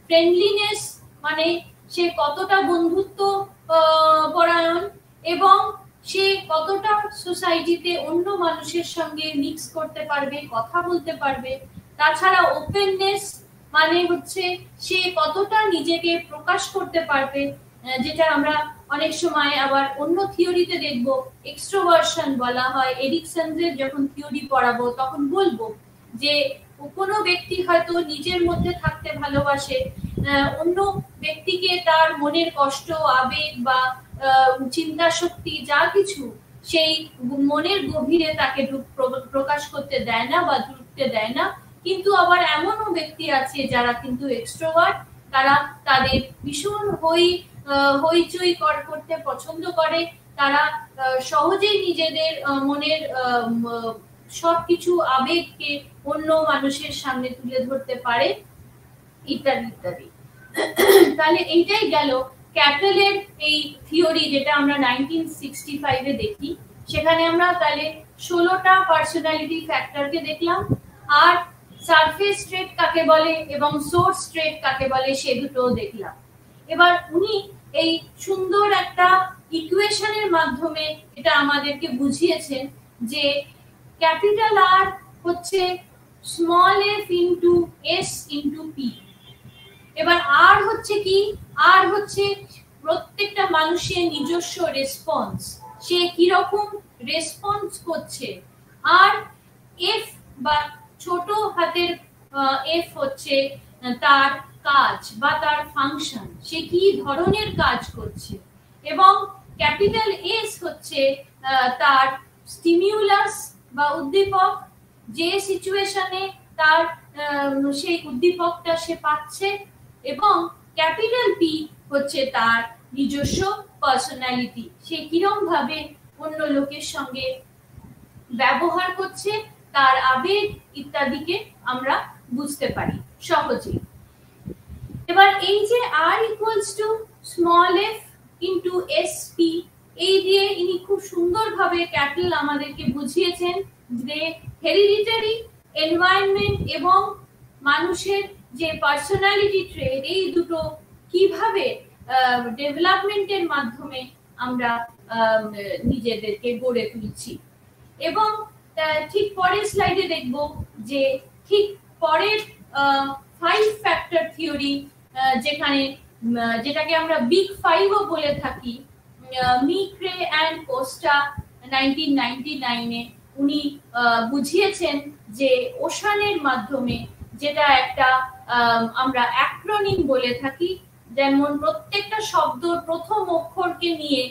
ফ্রেন্ডলিনেস, মানে সে কতটা বন্ধুত্ব পরায়ণ এবং সে কতটা সোসাইটিতে অন্য মানুষের সঙ্গে মিক্স করতে পারবে, কথা বলতে পারবে। তাছাড়া ওপেননেস মানে হচ্ছে সে কতটা নিজেকে প্রকাশ করতে পারবে, যেটা আমরা অনেক সময় আবার অন্য থিওরিতে দেখবো এক্সট্রোভার্সন বলা হয়। এরিকসনের যখন থিওরি পড়াবো তখন বলবো যে কোনো ব্যক্তি হয়তো নিজের মধ্যে থাকতে ভালোবাসে, অন্য ব্যক্তিকে তার মনের কষ্ট, আবেগ বা চিন্তা শক্তি যা কিছু সেই মনের গভীরে তাকে প্রকাশ করতে দেয় না বা ঢুকতে দেয় না। কিন্তু আবার এমনও ব্যক্তি আছে যারা কিন্তু এক্সট্রোভার্ট, তারা তাদের ভীষণ হইচই করতে পছন্দ করে, তারা সহজেই নিজেদের মনের সবকিছু আবেগকে অন্য মানুষের সামনে তুলে ধরতে পারে, ইত্যাদি ইত্যাদি। তাহলে এইটাই গেল ক্যাটেলের এই থিওরি, যেটা আমরা 1965 এ দেখি। সেখানে আমরা তাহলে 16টা পার্সোনালিটি ফ্যাক্টরকে দেখলাম, আর সারফেস ট্রেট কাকে বলে এবং সোর্স ট্রেট কাকে বলে সে দুটোও দেখলাম। এবার উনি এই সুন্দর একটা ইকুয়েশনের মাধ্যমে এটা আমাদেরকে বুঝিয়েছেন যে ক্যাপিটাল আর হচ্ছে small F into S into P. এবার আর হচ্ছে কি, আর হচ্ছে প্রত্যেকটা মানুষের নিজস্ব রেসপন্স, সে কিরকম রেসপন্স করছে। আর এফ বা ছোট হাতের এফ হচ্ছে তার কাজ বা তার ফাংশন, সে কি ধরনের কাজ করছে। এবং ক্যাপিটাল এস হচ্ছে তার স্টিমিউলাস বা উদ্দীপক, যে সিচুয়েশনে তার সেই উদ্দীপকটা সে পাচ্ছে। এবং ক্যাপিটাল পি হচ্ছে তার নিজস্ব পার্সোনালিটি, সে কিরম ভাবে অন্য লোকের সঙ্গে ব্যবহার করছে, তার আবেগ ইত্যাদিকে আমরা বুঝতে পারি সহজেই। এবার এই যে আর equals to small F into S P, এই দিয়ে ইনি খুব সুন্দরভাবে ক্যাটেল আমাদেরকে বুঝিয়েছেন যে হেরিডিটারি, এনভায়রনমেন্ট এবং মানুষের যে পার্সোনালিটি ট্রেট, এই দুটো কিভাবে ডেভেলপমেন্টের মাধ্যমে আমরা নিজেদেরকে গড়ে তুলছি। এবং ঠিক পরের স্লাইডে দেখব যে ঠিক পরের 5 ফ্যাক্টর থিওরি, যেটাকে আমরা বিগ 5 ও বলে থাকি, মিক্রে অ্যান্ড কোস্টা 1999 এ উনি বুঝিয়েছেন যে ওশানের মাধ্যমে, যেটা একটা আমরা অ্যাক্রোনিম বলে থাকি, যেমন প্রত্যেকটা শব্দর প্রথম অক্ষরকে নিয়ে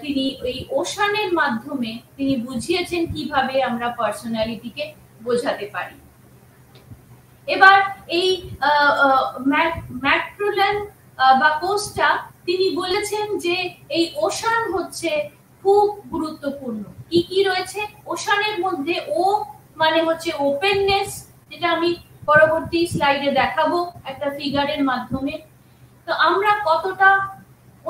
তিনি ওই ওশানের মাধ্যমে তিনি বুঝিয়েছেন কিভাবে আমরা পার্সোনালিটিকে বোঝাতে পারি। এবার এই ম্যাক্রোল্যান বা কোস্টা তিনি বলেছেন যে এই ওশান হচ্ছে খুব গুরুত্বপূর্ণ। কি কি রয়েছে ওশানের মধ্যে? ও মানে হচ্ছে ওপেননেস, যেটা আমি পরবর্তী স্লাইডে দেখাবো একটা ফিগারের মাধ্যমে। তো আমরা কতটা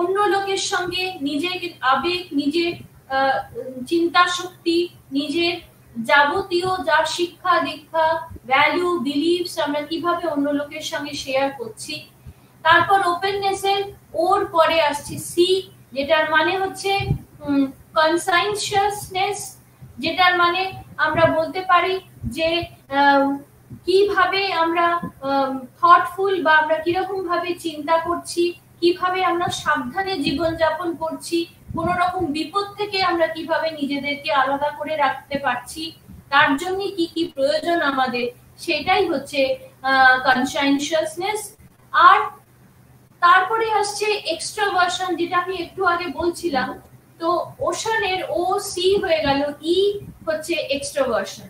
অন্য লোকের সঙ্গে নিজের আবেগ, নিজের চিন্তা শক্তি, নিজের যাবতীয় যা শিক্ষা দীক্ষা, ভ্যালু, বিলিভস আমরা কিভাবে অন্য লোকের সঙ্গে শেয়ার করছি। তারপর ওপেননেসের ওর পরে আসছে সি, যেটার মানে হচ্ছে কনসাইনশিয়াসনেস, যেটার মানে আমরা বলতে পারি যে কিভাবে আমরা থটফুল বা আমরা কিরকম ভাবে চিন্তা করছি, কিভাবে আমরা সাবধানে জীবনযাপন করছি, কোন রকম বিপদ থেকে আমরা কিভাবে নিজেদেরকে আলাদা করে রাখতে পারছি, তার জন্য কি কি প্রয়োজন আমাদের, সেটাই হচ্ছে কনসাইনশিয়াসনেস। আর তারপরে আসছে এক্সট্রাভার্সন, যেটা আমি একটু আগে বলছিলাম। তো ওশানের ও সি হয়ে গেল, ই হচ্ছে এক্সট্রাভার্সন।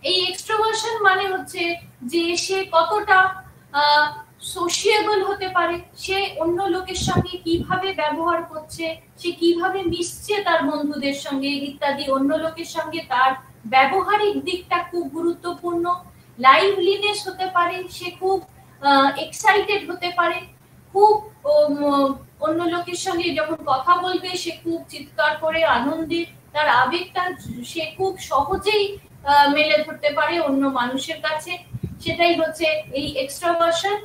এই এক্সট্রাভার্সন মানে হচ্ছে যে সে কতটা সোশিয়েবল হতে পারে, সে অন্য লোকের সঙ্গে কিভাবে ব্যবহার করছে, সে কিভাবে মিশছে তার বন্ধুদের সঙ্গে ইত্যাদি, অন্য লোকের সঙ্গে তার ব্যবহারিক দিকটা খুব গুরুত্বপূর্ণ। লাইভলিনেস হতে পারে, সে খুব এক্সাইটেড হতে পারে, খুব অন্য লোকের সঙ্গে যখন কথা বলবে সে খুব চিৎকার করে আনন্দিত, তার আবেগটা সে খুব সহজেই মেলে ধরতে পারে অন্য মানুষের কাছে, সেটাই হচ্ছে এই এক্সট্রাভার্সন।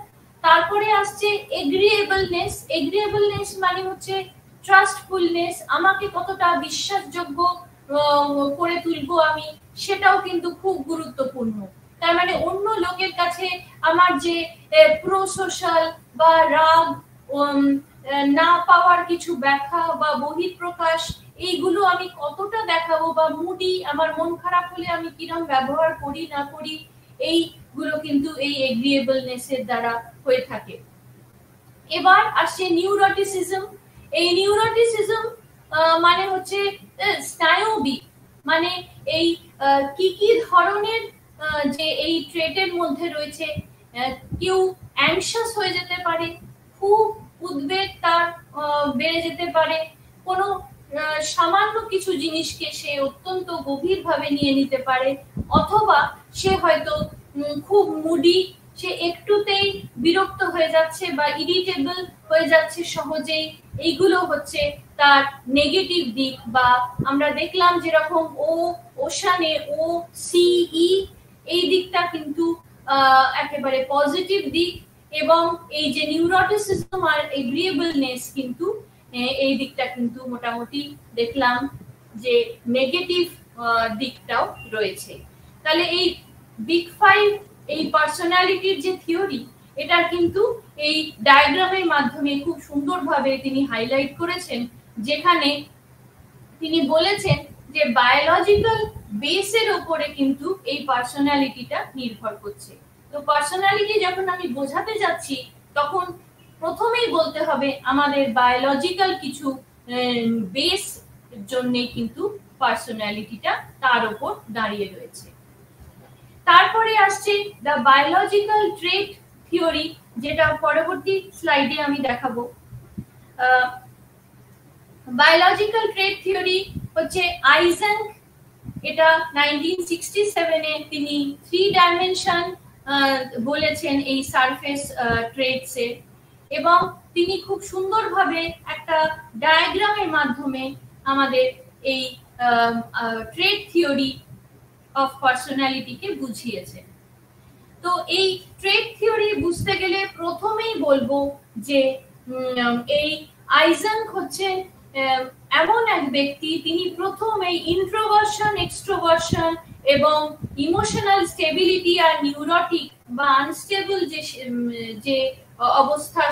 তারপরে আসছে এগ্রিয়েবলনেস। এগ্রিয়েবলনেস মানে হচ্ছে ট্রাস্টফুলনেস, আমাকে কতটা বিশ্বাসযোগ্য করে তুলবো আমি, সেটাও কিন্তু খুব গুরুত্বপূর্ণ। তার মানে অন্য লোকের কাছে আমার যে প্রো সোশ্যাল বা রাগ না পাওয়ার কিছু ব্যাখ্যা বা বহিঃপ্রকাশ, এইগুলো আমি কতটা দেখাবো, বা মুডি, আমার মন খারাপ হলে আমি কিরকম ব্যবহার করি না করি, এইগুলো কিন্তু এই এগ্রিয়েবলনেস এর দ্বারা হয়ে থাকে। এবার আসছে নিউরোটিসিজম। এই নিউরোটিসিজম মানে হচ্ছে স্নায়বিক, মানে এই কি কি ধরনের যে এই ট্রেটের মধ্যে রয়েছে, কেউ অ্যাংশাস হয়ে যেতে পারে, খুব উদ্বেগ তার বেড়ে যেতে পারে, কোনো সামান্য কিছু জিনিসকে সে অত্যন্ত গভীরভাবে নিয়ে নিতে পারে, অথবা সে হয়তো খুব মুডি, সে একটুতেই বিরক্ত হয়ে যাচ্ছে বা ইরিটেবল হয়ে যাচ্ছে সহজেই। এইগুলো হচ্ছে তার নেগেটিভ দিক, বা আমরা দেখলাম যেরকম ওশানে OCE এই দিকটা কিন্তু একেবারে পজিটিভ দিক, এবং এই যে নিউরোটিসিজম আর এগ্রিয়েবলনেস কিন্তু এই দিকটা কিন্তু মোটামুটি দেখলাম যে নেগেটিভ দিকটাও রয়েছে। তাহলে এই বিগ 5 এই পার্সোনালিটির যে থিওরি, এটা কিন্তু এই ডায়াগ্রামের মাধ্যমে খুব সুন্দরভাবে তিনি হাইলাইট করেছেন, যেখানে তিনি বলেছেন যে বায়োলজিক্যাল বেসের উপরে কিন্তু এই পার্সোনালিটিটা নির্ভর করছে। তো পার্সোনালিটি যখন আমি বোঝাতে যাচ্ছি, তখন প্রথমেই বলতে হবে আমাদের বায়োলজিক্যাল কিছু বেস জন্যে কিন্তু পার্সোনালিটিটা তার উপর দাঁড়িয়ে রয়েছে। তারপরে আসছে দ্য বায়োলজিক্যাল ট্রেট থিওরি, যেটা পরবর্তী স্লাইডে আমি দেখাবো। বায়োলজিক্যাল ট্রেট থিওরি হচ্ছে আইজেনক, এটা 1967 এ তিনি 3 ডাইমেনশন বলেছেন এই সারফেস ট্রেটস এর, এবং তিনি খুব সুন্দরভাবে একটা ডায়াগ্রামের মাধ্যমে আমাদের এই ট্রেট থিওরি অফ পার্সোনালিটিকে বুঝিয়েছেন। তো এই ট্রেট থিওরি বুঝতে গেলে প্রথমেই বলবো যে এই আইজেনক হচ্ছে এমন এক ব্যক্তি, তিনি প্রথম এই ইন্ট্রোভার্সন, এক্সট্রোভার্সন এবং ইমোশনাল স্টেবিলিটি আর নিউরোটিক বা আনস্টেবল যে অবস্থা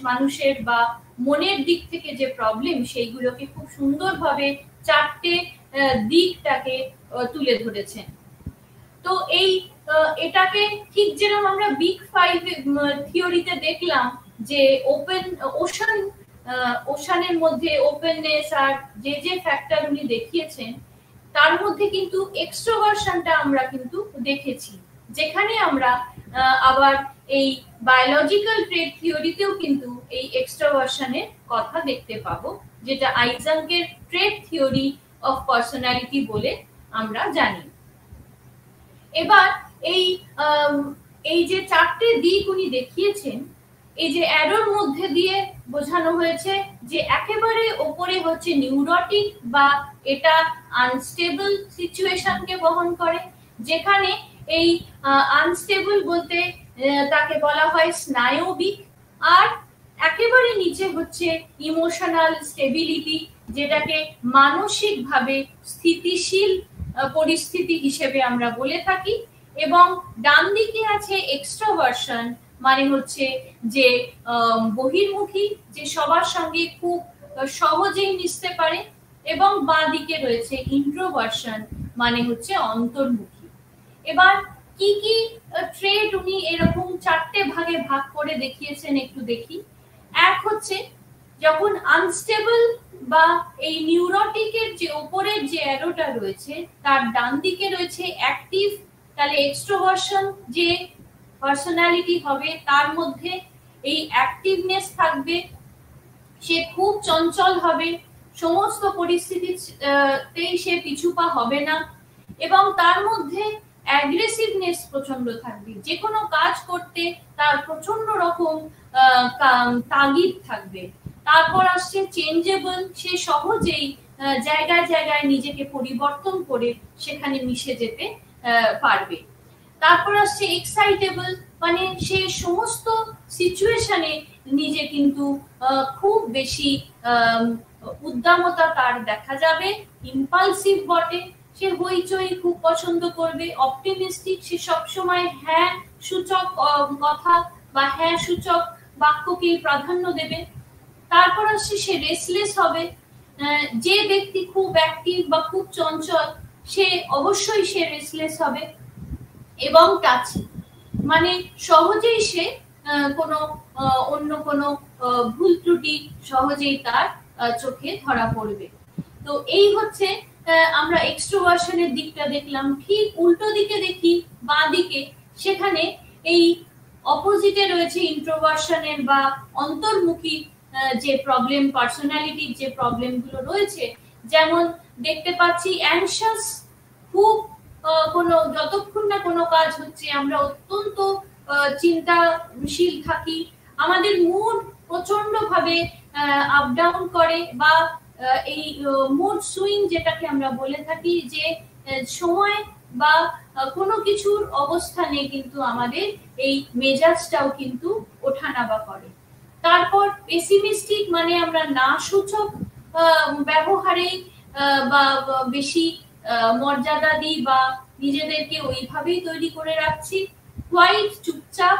মানুষের বা মনের দিক থেকে যে প্রবলেম, সেইগুলোকে খুব সুন্দরভাবে 4টে দিকটাকে তুলে ধরেছেন। তো এই এটাকে ঠিক যেরকম আমরা বিগ 5 থিওরিতে দেখলাম যে ওশানের মধ্যে ওপেননেস আর যে ফ্যাক্টর উনি দেখিয়েছেন, তার মধ্যে কিন্তু এক্সট্রোভার্সনটা আমরা কিন্তু দেখেছি, যেখানে আমরা আবার এই বায়োলজিক্যাল ট্রেট থিওরিতেও কিন্তু এই এক্সট্রোভার্সনের কথা দেখতে পাবো, যেটা আইজেনকের ট্রেট থিওরি অফ পার্সোনালিটি বলে আমরা জানি। এবার এই যে 4টে দিক উনি দেখিয়েছেন, এই যে অ্যারোর মধ্যে দিয়ে বোঝানো হয়েছে যে একেবারে উপরে হচ্ছে নিউরোটিক, বা এটা আনস্টেবল সিচুয়েশনকে বহন করে, যেখানে এই আনস্টেবল বলতে তাকে বলা হয় স্নায়বিক। আর একেবারে নিচে হচ্ছে ইমোশনাল স্টেবিলিটি, যেটাকে মানসিকভাবে স্থিতিশীল পরিস্থিতি হিসেবে আমরা বলে থাকি। এবং ডান দিকে আছে এক্সট্রোভার্সন, মানে হচ্ছে যে বহির্মুখী, যে সবার সঙ্গে খুব সহজেই মিশতে পারে। এবং বাঁ দিকে রয়েছে ইন্ট্রোভার্সন, মানে হচ্ছে অন্তর্মুখী। এবার কি কি ট্রেট উনি এরকম 4টে ভাগে ভাগ করে দেখিয়েছেন একটু দেখি। এক হচ্ছে যখন আনস্টেবল বা এই নিউরোটিকের যে উপরের যে অ্যারোটা রয়েছে, তার ডান দিকে রয়েছে অ্যাক্টিভ, তাহলে এক্সট্রোভার্সন যে পার্সোনালিটি হবে তার মধ্যে এই অ্যাক্টিভনেস থাকবে, সে খুব চঞ্চল হবে, সমস্ত পরিস্থিতিতেই সে পিছুপা হবে না, এবং তার মধ্যে অ্যাগ্রেসিভনেস প্রচন্ড থাকবে, যে কোনো কাজ করতে তার প্রচন্ড রকম তাগিদ থাকবে। তারপর আসছে চেঞ্জেবল, সে সহজেই জায়গায় জায়গায় নিজেকে পরিবর্তন করে সেখানে মিশে যেতে পারবে। তারপর আসছে এক্সাইটেবল, মানে সে সমস্ত সিচুয়েশনে নিজে কিন্তু খুব বেশি উদ্দামতা তার দেখা যাবে। ইম্পালসিভ বটে, সে হইচই খুব পছন্দ করবে। অপটিমিস্টিক, সে সবসময় হ্যাঁ সূচক কথা বা হ্যাঁ সূচক বাক্যকে প্রাধান্য দেবে। তারপর আসছে সে রেসলেস হবে, যে ব্যক্তি খুব অ্যাক্টিভ বা খুব চঞ্চল সে অবশ্যই সে রেসলেস হবে। এবং টাচি, মানে সহজেই সে কোনো অন্য কোনো ভুল ত্রুটি সহজেই তার চোখে ধরা পড়বে। তো এই হচ্ছে আমরা এক্সট্রোভার্সনের দিকটা দেখলাম। ঠিক উল্টো দিকে দেখি, বাঁ দিকে, সেখানে এই অপোজিটে রয়েছে ইন্ট্রোভার্সনের বা অন্তর্মুখী যে প্রবলেম, পার্সোনালিটির যে প্রবলেমগুলো রয়েছে। যেমন দেখতে পাচ্ছি অ্যাংশাস, খুব কোনো যতক্ষণ না কোনো কাজ হচ্ছে আমরা অত্যন্ত চিন্তাশীল থাকি, আমাদের মুড প্রচন্ড ভাবে আপ ডাউন করে, বা এই মুড সুইং যেটাকে আমরা বলে থাকি, যে সময় বা কোনো কিছুর অবস্থানে কিন্তু আমাদের এই মেজাজটাও কিন্তু ওঠানামা করে। তারপর পেসিমিস্টিক, মানে আমরা না সূচক ব্যবহারে বা বেশি মর্যাদা দিই বা নিজেদেরকে ওইভাবেই তৈরি করে রাখছি। কোয়াইট, চুপচাপ,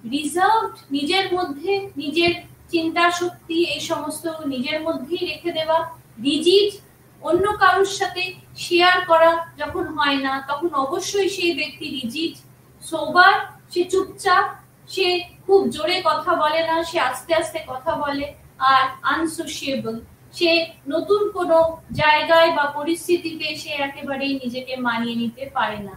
রিজার্ভড, নিজের মধ্যে নিজের চিন্তা শক্তি এই সমস্ত নিজের মধ্যেই রেখে দেওয়া। রিজিড, অন্য কারোর সাথে শেয়ার করা যখন হয় না তখন অবশ্যই সেই ব্যক্তি রিজিড। সোবার, সে চুপচাপ, সে খুব জোরে কথা বলে না, সে আস্তে আস্তে কথা বলে। আর আনসোশিয়েবল, সে নতুন কোনো জায়গায় বা পরিস্থিতিতে সে একেবারেই নিজেকে মানিয়ে নিতে পারে না।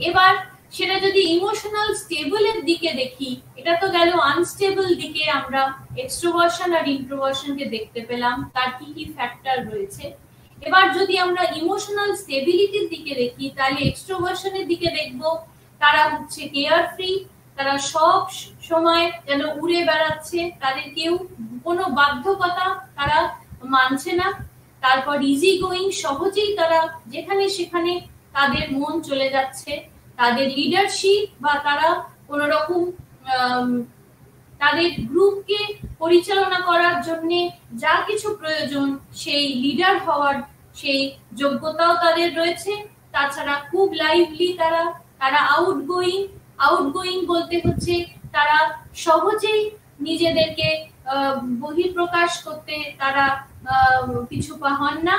এবার সেটা যদি ইমোশনাল স্টেবলের দিকে দেখি, এটা তো গেল আনস্টেবল দিকে, আমরা এক্সট্রোভার্সন আর ইন্ট্রোভার্সনকে দেখতে পেলাম, তার কি কি ফ্যাক্টর রয়েছে। এবার যদি আমরা ইমোশনাল স্টেবিলিটির দিকে দেখি, তাহলে এক্সট্রোভার্সনের দিকে দেখব তারা হচ্ছে কেয়ার ফ্রি, তারা সব সময় যেন উড়ে বেড়াচ্ছে, তাদের কেউ কোনো বাধ্যকতা তারা মানছে না। তারপর ইজি গোয়িং, সহজেই তারা যেখানে সেখানে তাদের মন চলে যাচ্ছে। তাদের লিডারশিপ, বা তারা কোন রকম তাদের গ্রুপকে পরিচালনা করার জন্য যা কিছু প্রয়োজন সেই লিডার হওয়ার সেই যোগ্যতাও তাদের রয়েছে। তাছাড়া খুব লাইভলি তারা আউটগোয়িং বলতে হচ্ছে তারা সহজেই নিজেদেরকে বহিঃপ্রকাশ করতে তারা পিছুপা হন না।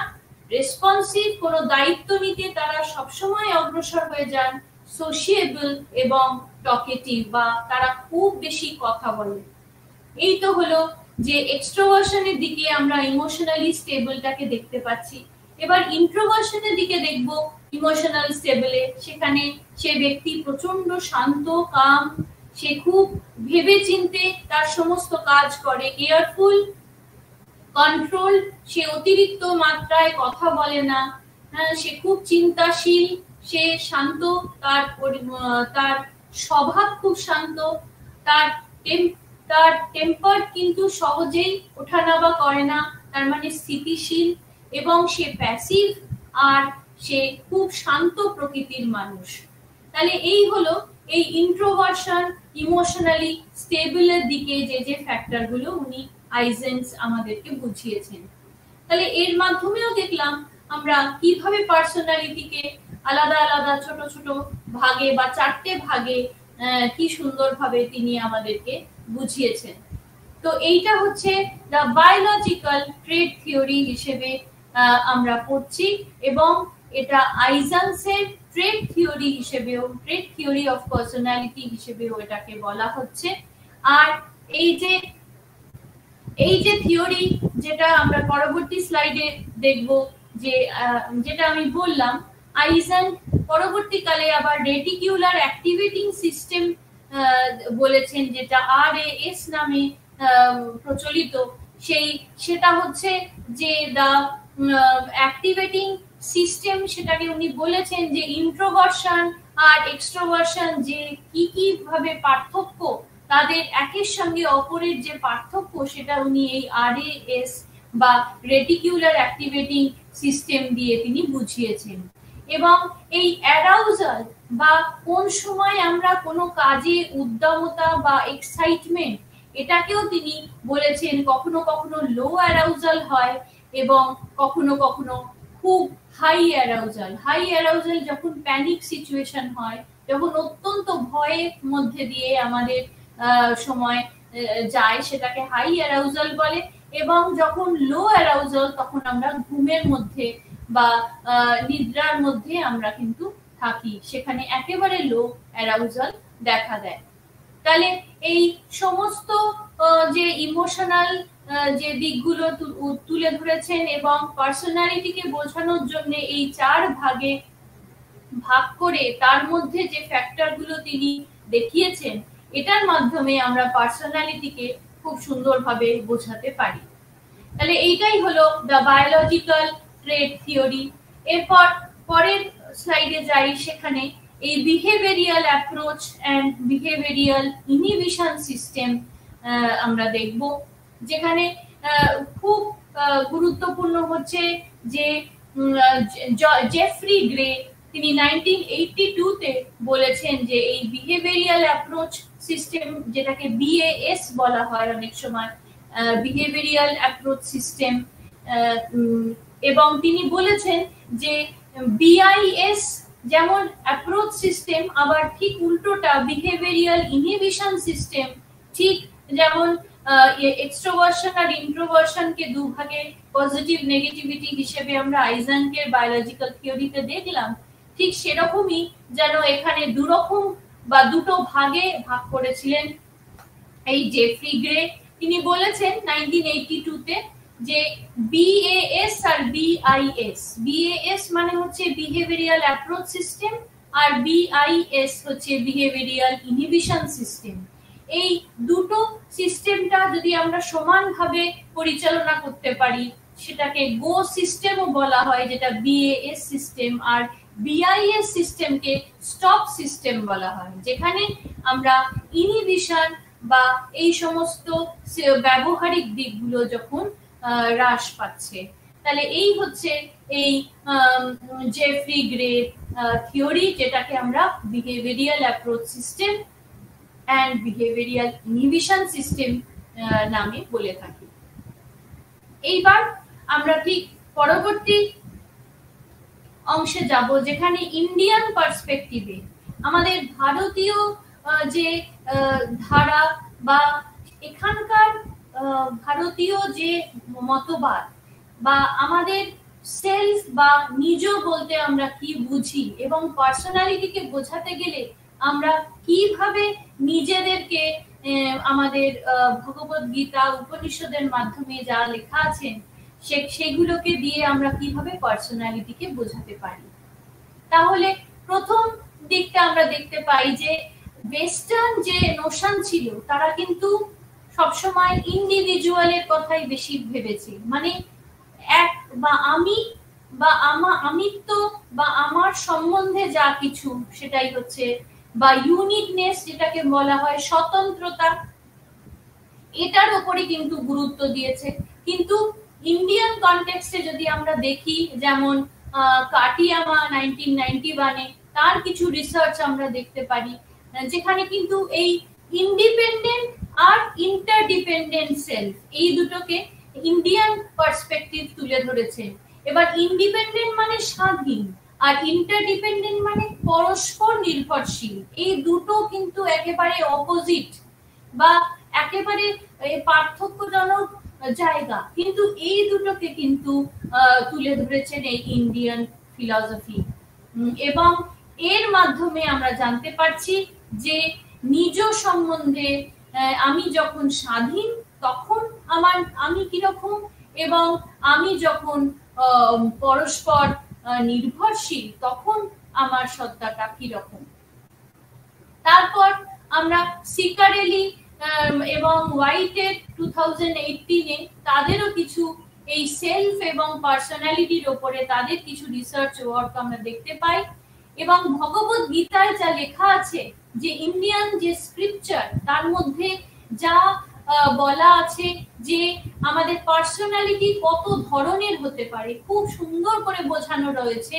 রেসপন্সিভ, কোনো দায়িত্ব নিতে তারা সবসময় অগ্রসর হয়ে যান। সোশিয়েবল এবং টকেটিভ, বা তারা খুব বেশি কথা বলে। এই তো হলো যে এক্সট্রোভার্সনের দিকে আমরা ইমোশনালি স্টেবলটাকে দেখতে পাচ্ছি। এবার ইন্ট্রোভার্সনের দিকে দেখব ইমোশনাল স্টেবলে, সেখানে সে ব্যক্তি প্রচন্ড শান্ত, কাম, সে খুব ভেবেচিন্তে তার সমস্ত কাজ করে। কেয়ারফুল, কন্ট্রোল, সে অতিরিক্ত মাত্রায় কথা বলে না, সে খুব চিন্তাশীল, সে শান্ত, তার স্বভাব খুব শান্ত, তার টেম্পার কিন্তু সহজেই ওঠানামা করে না, তার মানে স্থিতিশীল, এবং সে প্যাসিভ, আর সে খুব শান্ত প্রকৃতির মানুষ। তাহলে এই হলো এই ইন্ট্রোভার্সন ইমোশনালি স্টেবলের দিকে যে ফ্যাক্টর গুলো উনি আইজেন্স আমাদেরকে বুঝিয়েছেন। তাহলে এর মাধ্যমেও দেখলাম আমরা কিভাবে পার্সোনালিটিকে আলাদা আলাদা ছোট ছোট ভাগে বা 4টে ভাগে কি সুন্দরভাবে তিনি আমাদেরকে বুঝিয়েছেন। তো এইটা হচ্ছে দ্য বায়োলজিক্যাল ট্রেট থিওরি হিসেবে আমরা পড়ছি, এবং এটা আইজেন্সের ট্রেট থিওরি হিসেবেও, ট্রেট থিওরি অফ পার্সোনালিটি হিসেবেও এটাকে বলা হচ্ছে। আর এই যে থিওরি, যেটা আমরা পরবর্তী স্লাইডে দেখব, যে যেটা আমি বললাম, আইজেন পরবর্তীকালে আবার রেটিকিউলার অ্যাক্টিভেটিং সিস্টেম বলেছেন, যেটা RAS নামে প্রচলিত। সেটা হচ্ছে যে দা অ্যাক্টিভেটিং সিস্টেম, সেটাকে উনি বলেছেন যে ইন্ট্রোভার্সন আর এক্সট্রোভার্সন যে কি ভাবে পার্থক্য, তাদের একের সঙ্গে অপরের যে পার্থক্য, সেটা উনি এই RAS বা রেটিকিউলার অ্যাক্টিভেটিং সিস্টেম দিয়ে তিনি বুঝিয়েছেন। এবং এই অ্যারাউজাল, বা কোন সময় আমরা কোনো কাজে উদ্যমতা বা এক্সাইটমেন্ট, এটাকেও তিনি বলেছেন কখনো কখনো লো অ্যারাউজাল হয়, এবং কখনো কখনো খুব হাই অ্যারাউজাল যখন প্যানিক সিচুয়েশন হয়, যখন অত্যন্ত ভয়ের মধ্যে দিয়ে আমাদের সময় যায়, সেটাকে হাই অ্যারাউজাল বলে। এবং যখন লো অ্যারাউজাল, তখন আমরা ঘুমের মধ্যে বা নিদ্রার মধ্যে আমরা কিন্তু থাকি, সেখানে একেবারে লো অ্যারাউজাল দেখা দেয়। তাহলে এই সমস্ত যে ইমোশনাল যে দিকগুলো তুলে ধরেছেন এবং পার্সোনালিটিকে বোঝানোর জন্য এই 4 ভাগে ভাগ করে তার মধ্যে যে ফ্যাক্টরগুলো তিনি দেখিয়েছেন, এটার মাধ্যমে আমরা পার্সোনালিটিকে খুব সুন্দরভাবে বোঝাতে পারি। তাহলে এইটাই হলো দ্য বায়োলজিক্যাল ট্রেট থিওরি। এরপর পরের স্লাইডে যাই, সেখানে এই behavioural approach and behavioural inhibition system আমরা দেখব, যেখানে খুব গুরুত্বপূর্ণ হচ্ছে যে জেফ্রি গ্রে তিনি 1982-তে বলেছেন যে এই বিহেভিয়ারিয়াল অ্যাপ্রোচ সিস্টেম, যেটাকে BAS বলা হয় অনেক সময়, বিহেভিয়ারিয়াল অ্যাপ্রোচ সিস্টেম, এবং তিনি বলেছেন যে BIS যেমন অ্যাপ্রোচ সিস্টেম, আবার ঠিক উল্টোটা বিহেভিয়ারিয়াল ইনহিবিশন সিস্টেম, ঠিক যেমন এক্সট্রোভার্সন আর ইন্ট্রোভার্সনকে দুভাগে পজিটিভ নেগেটিভিটি হিসেবে আমরা আইজেনকের বায়োলজিক্যাল থিওরিতে দেখলাম, ঠিক সেরকমই যেন এখানে দুরকম বা দুটো ভাগে ভাগ করেছিলেন এই জেফ্রি গ্রে। তিনি বলেছেন 1982-তে যে BAS আর BIS, BAS মানে হচ্ছে বিহেভিয়ারিয়াল অ্যাপ্রোচ সিস্টেম আর BIS হচ্ছে বিহেভিয়ারিয়াল ইনহিবিশন সিস্টেম। এই দুটো সিস্টেমটা যদি আমরা সমানভাবে পরিচালনা করতে পারি, সেটাকে গো সিস্টেমও বলা হয়, যেটা BAS সিস্টেম, আর BIS সিস্টেমকে স্টপ সিস্টেম বলা হয়, যেখানে আমরা ইনহিবিশন বা এই সমস্ত ব্যবহারিক দিকগুলো যখন হ্রাস পাচ্ছে। তাহলে এই হচ্ছে এই জেফ্রি গ্রে থিওরি, যেটাকে আমরা behavioural approach system and behavioural inhibition system নামে বলে থাকি। এইবার আমরা ঠিক পরবর্তী অংশে যাব, যেখানে ইন্ডিয়ান পার্সপেক্টিভে আমাদের ভারতীয় যে ধারা বা এখানকার ভারতীয় যে মতবাদ বা আমাদের সেলফ বা নিজ বলতে আমরা কি বুঝি এবং পার্সোনালিটিকে বোঝাতে গেলে আমরা কিভাবে নিজেদেরকে আমাদের ভগবত গীতা উপনিষদের মাধ্যমে যা লেখা আছে সেগুলোকে দিয়ে আমরা কিভাবে পার্সোনালিটিকে বোঝাতে পারি। তাহলে প্রথম দিকটা আমরা দেখতে পাই যে ওয়েস্টার্ন যে নোশন ছিল, তারা কিন্তু সবসময় ইন্ডিভিজুয়ালের কথাই বেশি ভেবেছে, মানে এক বা আমি বা আমিত্ব বা আমার সম্বন্ধে যা কিছু সেটাই হচ্ছে, বা ইউনিকনেস যেটাকে বলা হয় স্বতন্ত্রতা, এটার উপরে কিন্তু গুরুত্ব দিয়েছে। কিন্তু ইন্ডিয়ান কনটেক্সটে যদি আমরা দেখি, যেমন কাটিয়ামা 1991-এ তার কিছু রিসার্চ আমরা দেখতে পারি, যেখানে কিন্তু এই ইন্ডিপেন্ডেন্ট আর ইন্টারডিপেন্ডেন্ট সেলফ এই দুটোকে ইন্ডিয়ান পার্সপেক্টিভ তুলে ধরেছে। এবার ইন্ডিপেন্ডেন্ট মানে স্বাধীন, আর ইন্টারডিপেন্ডেন্ট মানে পরস্পর নির্ভরশীল। এই দুটো কিন্তু একেবারে অপোজিট বা একেবারে পার্থক্যজনক জায়গা, কিন্তু এই দুটোকে কিন্তু তুলে ধরেছেন এই ইন্ডিয়ান ফিলসফি, এবং এর মাধ্যমে আমরা জানতে পারছি যে নিজ সম্বন্ধে আমি যখন স্বাধীন তখন আমি কিরকম, এবং আমি যখন পরস্পর নির্ভরশীল তখন আমার সত্তাটা কিরকম। তারপর আমরা সিকারেলি এবং হোয়াইটের 2018-এ তাদেরও কিছু এই সেলফ এবং পার্সোনালিটির ওপরে তাদের কিছু রিসার্চ ওয়ার্ক আমরা দেখতে পাই, এবং ভগবত গীতায় যা লেখা আছে, যে ইন্ডিয়ান যে স্ক্রিপচার, তার মধ্যে যা বলা আছে যে আমাদের পার্সোনালিটি কত ধরনের হতে পারে, খুব সুন্দর করে বোঝানো রয়েছে।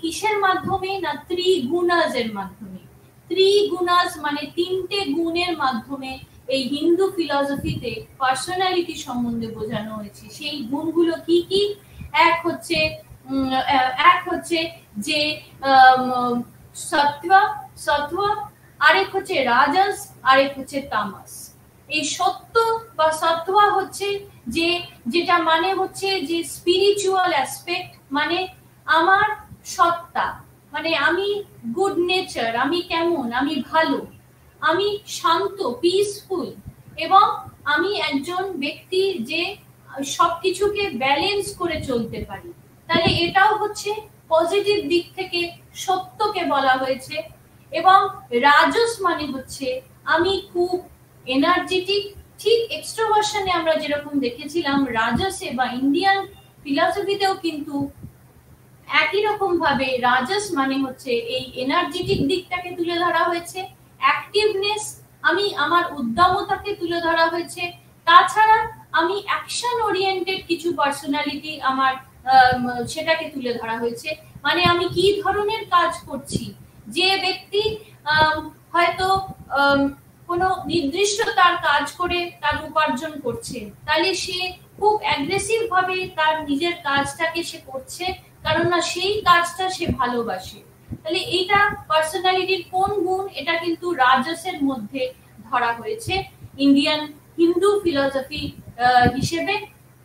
কিসের মাধ্যমে? না, ত্রিগুণাজ এর মাধ্যমে। ত্রিগুণাজ মানে তিনটে গুণের মাধ্যমে এই হিন্দু ফিলসফিতে পার্সোনালিটি সম্বন্ধে বোঝানো হয়েছে। সেই গুণগুলো কি কি? এক হচ্ছে যে সত্ত্ব, আরেক হচ্ছে রাজস, আরেক হচ্ছে তামস। এই সত্য বা সত্ত্ব হচ্ছে যেটা মানে হচ্ছে যে স্পিরিচুয়াল অ্যাসপেক্ট, মানে আমার সত্তা, মানে আমি গুড নেচার, আমি কেমন, আমি ভালো। আমি শান্ত, পিসফুল, এবং আমি একজন ব্যক্তি যে সবকিছুকে ব্যালেন্স করে চলতে পারি, তাহলে এটাও হচ্ছে পজিটিভ দিক থেকে সত্যকে বলা হয়েছে। এবং রাজস মানে হচ্ছে আমি খুব এনার্জেটিক, ঠিক এক্সট্রোভার্সনে আমরা যেরকম দেখেছিলাম রাজসে বা ইন্ডিয়ান ফিলসফিতেও কিন্তু একই রকম ভাবে রাজস মানে হচ্ছে এই এনার্জেটিক দিকটাকে তুলে ধরা হয়েছে, অ্যাক্টিভনেস, আমি আমার উদ্যমতাকে তুলে ধরা হয়েছে। তাছাড়া আমি অ্যাকশন ওরিয়েন্টেড কিছু পার্সোনালিটি আমার সেটাকে তুলে ধরা হয়েছে, মানে আমি কি ধরনের কাজ করছি। যে ব্যক্তি হয়তো কোনো নির্দিষ্ট তার কাজ করে তার উপার্জন করছে, তাহলে সে খুব অ্যাগ্রেসিভ ভাবে তার নিজের কাজটাকে সে করছে, কারণ না সেই কাজটা সে ভালোবাসে। তাহলে এইটা পার্সোনালিটির কোন গুণ, এটা কিন্তু রাজসের মধ্যে ধরা হয়েছে ইন্ডিয়ান হিন্দু ফিলসফি হিসেবে।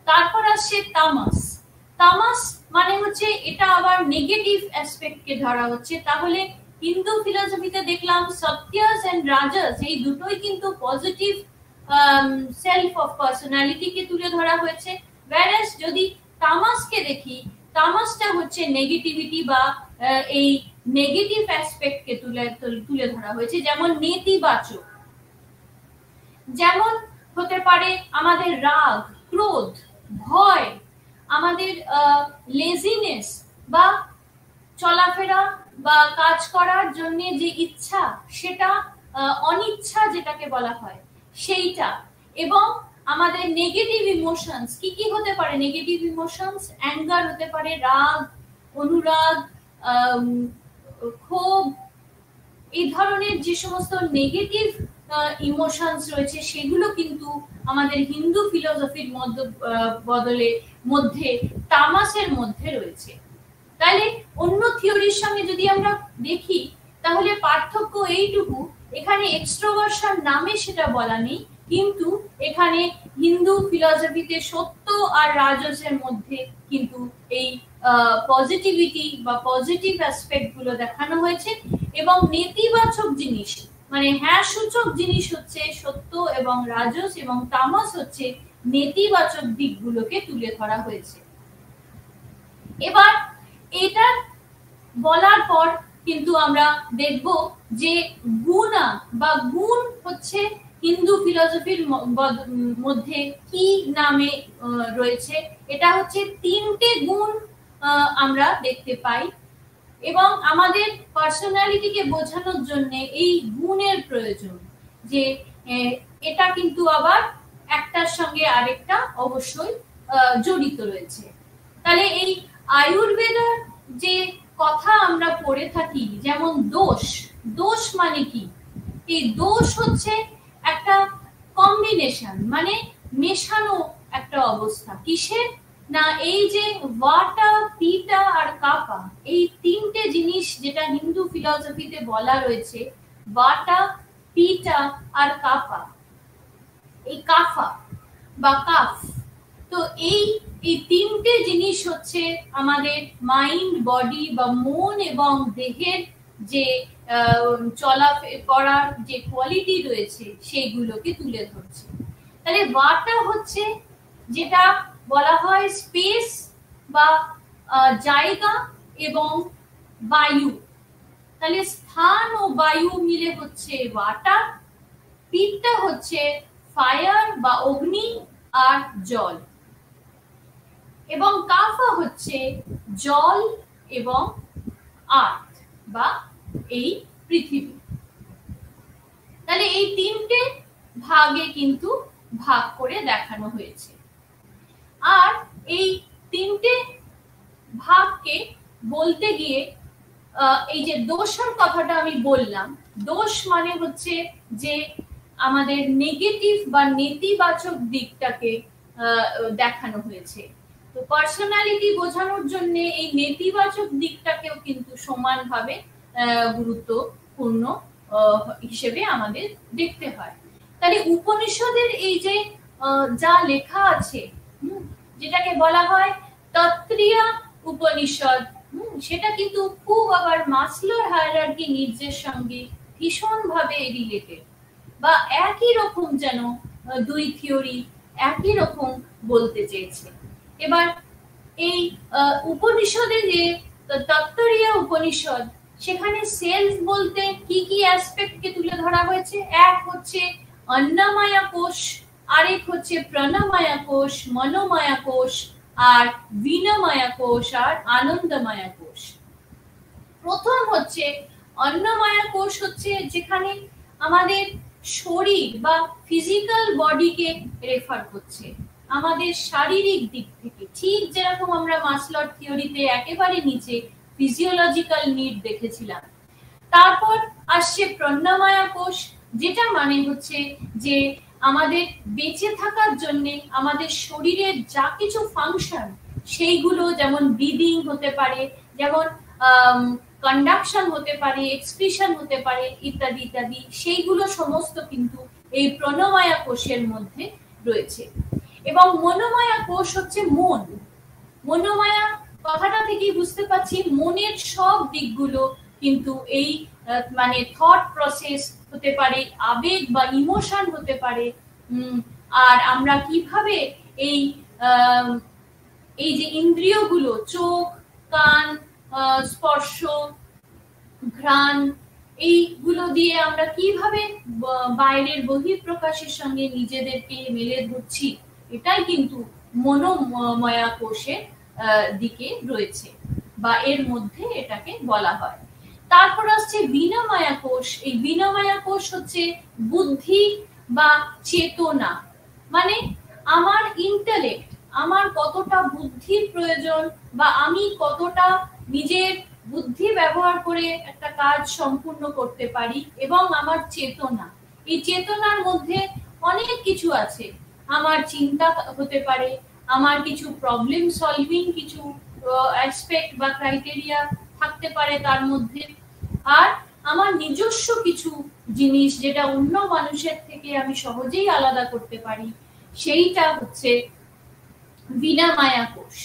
তারপর আসছে তামাস। তামাস মানে হচ্ছে এটা আবার নেগেটিভ অ্যাসপেক্টকে ধরা হচ্ছে। তাহলে হিন্দু ফিলসফিতে দেখলাম সত্যস এন্ড রাজস এই দুটোই কিন্তু পজিটিভ সেলফ অফ পার্সোনালিটিকে তুলে ধরা হয়েছে। whereas যদি তামাসকে দেখি, তামাসটা হচ্ছে নেগেটিভিটি বা এই নেগেটিভ অ্যাসপেক্টকে তুলে ধরা হয়েছে। যেমন নেতিবাচক, যেমন হতে পারে আমাদের রাগ, ক্রোধ, ভয়, আমাদের লেজিনেস বা চলাফেরা বা কাজ করার জন্য যে ইচ্ছা, সেটা অনিচ্ছা যেটাকে বলা হয় সেইটা। এবং আমাদের নেগেটিভ ইমোশনস কি কি হতে পারে? নেগেটিভ ইমোশনস অ্যাঙ্গার হতে পারে, রাগ, অনুরাগ, ক্ষোভ, এই ধরনের যে সমস্ত নেগেটিভ ইমোশনস রয়েছে সেগুলো কিন্তু আমাদের হিন্দু ফিলোসফির মধ্যে তামাসের মধ্যে রয়েছে। তাহলে অন্য থিওরির সঙ্গে যদি আমরা দেখি, তাহলে পার্থক্য এইটুকু, এখানে এক্সট্রোভার্সন নামে সেটা বলা নেই, কিন্তু এখানে হিন্দু ফিলসফিতে সত্য আর রাজসের মধ্যে কিন্তু এই পজিটিভিটি বা পজিটিভ অ্যাসপেক্ট গুলো দেখানো হয়েছে। এবং নেতিবাচক জিনিস মানে হ্যাঁ সূচক জিনিস হচ্ছে সত্য এবং রাজস, এবং তামস হচ্ছে নেতিবাচক দিকগুলোকে তুলে ধরা হয়েছে। এবার এটা বলার পর কিন্তু আমরা দেখব যে গুণা বা গুণ হচ্ছে হিন্দু ফিলসফির মধ্যে কি নামে রয়েছে। এটা হচ্ছে তিনটে গুণ আমরা দেখতে পাই, এবং আমাদের পার্সোনালিটিকে বোঝানোর জন্য এই গুণের প্রয়োজন, যে এটা কিন্তু আবার একটার সঙ্গে আরেকটা অবশ্যই জড়িত রয়েছে। তাহলে এই আয়ুর্বেদার যে কথা আমরা পড়ে থাকি, যেমন দোষ, দোষ মানে কি? এই দোষ হচ্ছে একটা কম্বিনেশন, মানে মেশানো একটা অবস্থা। কিসের না? এই যে ওয়াটা, পিটা আর কাপা, এই তিনটে জিনিস যেটা হিন্দু ফিলসফিতে বলা রয়েছে, ওয়াটা, পিটা আর কাপা, এই কাফা বা কাফ। তো এই তিনটে জিনিস হচ্ছে আমাদের মাইন্ড, বডি বা মন এবং দেহের যে চলাফেরার যে কোয়ালিটি রয়েছে সেইগুলোকে তুলে ধরছে। তাহলে ওয়াটা হচ্ছে যেটা বলা হয় স্পেস বা জায়গা এবং বায়ু, তাহলে স্থান ও বায়ু মিলে হচ্ছে ওয়াটার। পিটটা হচ্ছে ফায়ার বা অগ্নি আর জল, এবং কাফা হচ্ছে জল এবং আর্থ বা এই পৃথিবী। তাহলে এই তিনটে ভাগে কিন্তু ভাগ করে দেখানো হয়েছে। আর এই তিনটে ভাগকে বলতে গিয়ে এই যে দোষের কথাটা আমি বললাম, দোষ মানে হচ্ছে যে আমাদের নেগেটিভ বা নেতিবাচক দিকটাকে দেখানো হয়েছে। তো পার্সোনালিটি বোঝানোর জন্য এই নেতিবাচক দিকটাকেও কিন্তু সমানভাবে গুরুত্বপূর্ণ হিসেবে আমাদের দেখতে হয়। তাহলে উপনিষদের এই যে যা লেখা আছে, যেটাকে বলা হয় তত্ত্রীয় উপনিষদ, সেটা কিন্তু খুব আবার মাসলোর হায়ারার্কি নির্দেশের সঙ্গে ভীষণভাবে রিলেটেড। বা একই রকম যেন দুই থিওরি একই রকম বলতে চেয়েছে। এবার এই উপনিষদে যে তত্ত্বরিয়া উপনিষদ, সেখানে সেলফ বলতে কি কি অ্যাসপেক্টকে তুলে ধরা হয়েছে? এক হচ্ছে অন্নময়া কোষ, আরেক হচ্ছে প্রাণময়া কোষ, মনোময়া কোষ, আর বিনময়া কোষ, আর আনন্দময়া কোষ। প্রথম হচ্ছে অন্নময়া কোষ, হচ্ছে যেখানে আমাদের শরীর বা ফিজিক্যাল বডিকে রেফার করছে, আমাদের শারীরিক দিক থেকে, ঠিক যেরকম আমরা মাসলোর থিওরিতে একেবারে নিচে ফিজিওলজিক্যাল নিড দেখেছিলাম। তারপর আসছে প্রাণময়া কোষ, যেটা মানে হচ্ছে যে আমাদের বেঁচে থাকার জন্য আমাদের শরীরের যা কিছু ফাংশন, সেইগুলো যেমন ব্রিদিং হতে পারে, যেমন কন্ডাকশন হতে পারে, এক্সক্রিশন হতে পারে, ইত্যাদি ইত্যাদি, সেইগুলো সমস্ত কিন্তু এই প্রাণময়া কোষের মধ্যে রয়েছে। এবং মনোময়া কোষ হচ্ছে মন। মনোময়া কথাটা থেকেই বুঝতে পারছি মনের সব দিকগুলো কিন্তু এই মানে থট প্রসেস হতে পারে, আবেগ বা ইমোশন হতে পারে। আর আমরা কিভাবে এই এই যে ইন্দ্রিয়গুলো, চোখ, কান, স্পর্শ, ঘ্রাণ, এইগুলো দিয়ে আমরা কিভাবে বাইরের বহিঃপ্রকাশের সঙ্গে নিজেদেরকে মেলে ধরছি, এটাই কিন্তু মনোময়া কোষের দিকে রয়েছে বা এর মধ্যে এটাকে বলা হয়। তারপর আসছে বিনময়া কোষ। এই বিনময়া কোষ হচ্ছে বুদ্ধি বা চেতনা, মানে আমার ইন্টেলেক্ট, আমার কতটা বুদ্ধির প্রয়োজন বা আমি কতটা নিজের বুদ্ধি ব্যবহার করে একটা কাজ সম্পূর্ণ করতে পারি, এবং আমার চেতনা, এই চেতনার মধ্যে অনেক কিছু আছে। আমার চিন্তা হতে পারে, আমার কিছু প্রবলেম সলভিং কিছু অ্যাসপেক্ট বা ক্রাইটেরিয়া থাকতে পারে তার মধ্যে, আর আমার নিজস্ব কিছু জিনিস যেটা অন্য মানুষের থেকে আমি সহজেই আলাদা করতে পারি, সেইটা হচ্ছে বিনময়া কোষ।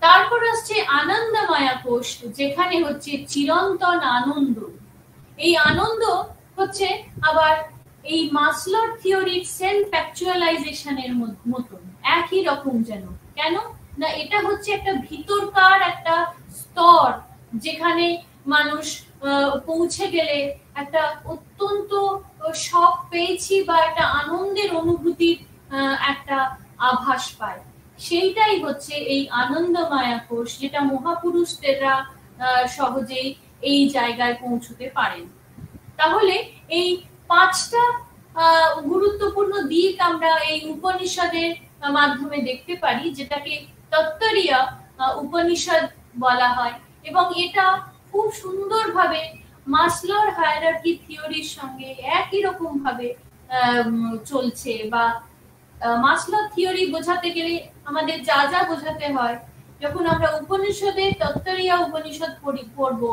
তারপর আসছে আনন্দময়া কোষ, যেখানে হচ্ছে চিরন্তন আনন্দ। এই আনন্দ হচ্ছে আবার এই মাসলোর থিওরির সেলফ অ্যাকচুয়ালাইজেশনের মতন একই রকম যেন। কেন না, এটা হচ্ছে একটা ভিতরকার একটা স্তর, যেখানে মানুষ পৌঁছে গেলে একটা অত্যন্ত শখ পেয়েছি বা একটা আনন্দের অনুভূতির একটা আভাস পায়। সেইটাই হচ্ছে এই আনন্দময়া কোষ, যেটা মহাপুরুষদেররা সহজেই এই জায়গায় পৌঁছতে পারেন। তাহলে এই পাঁচটা গুরুত্বপূর্ণ দিক আমরা এই উপনিষদের মাধ্যমে দেখতে পারি, যেটাকে তত্ত্বরিয়া উপনিষদ বলা হয়। এবং এটা খুব সুন্দরভাবে মাসলোর হায়ারার্কি থিওরির সঙ্গে একই রকম ভাবে চলছে। বা মাসলোর থিওরি বোঝাতে গেলে আমাদের যা যা বোঝাতে হয়, যখন আমরা উপনিষদে তত্ত্বরিয়া উপনিষদ পড়বো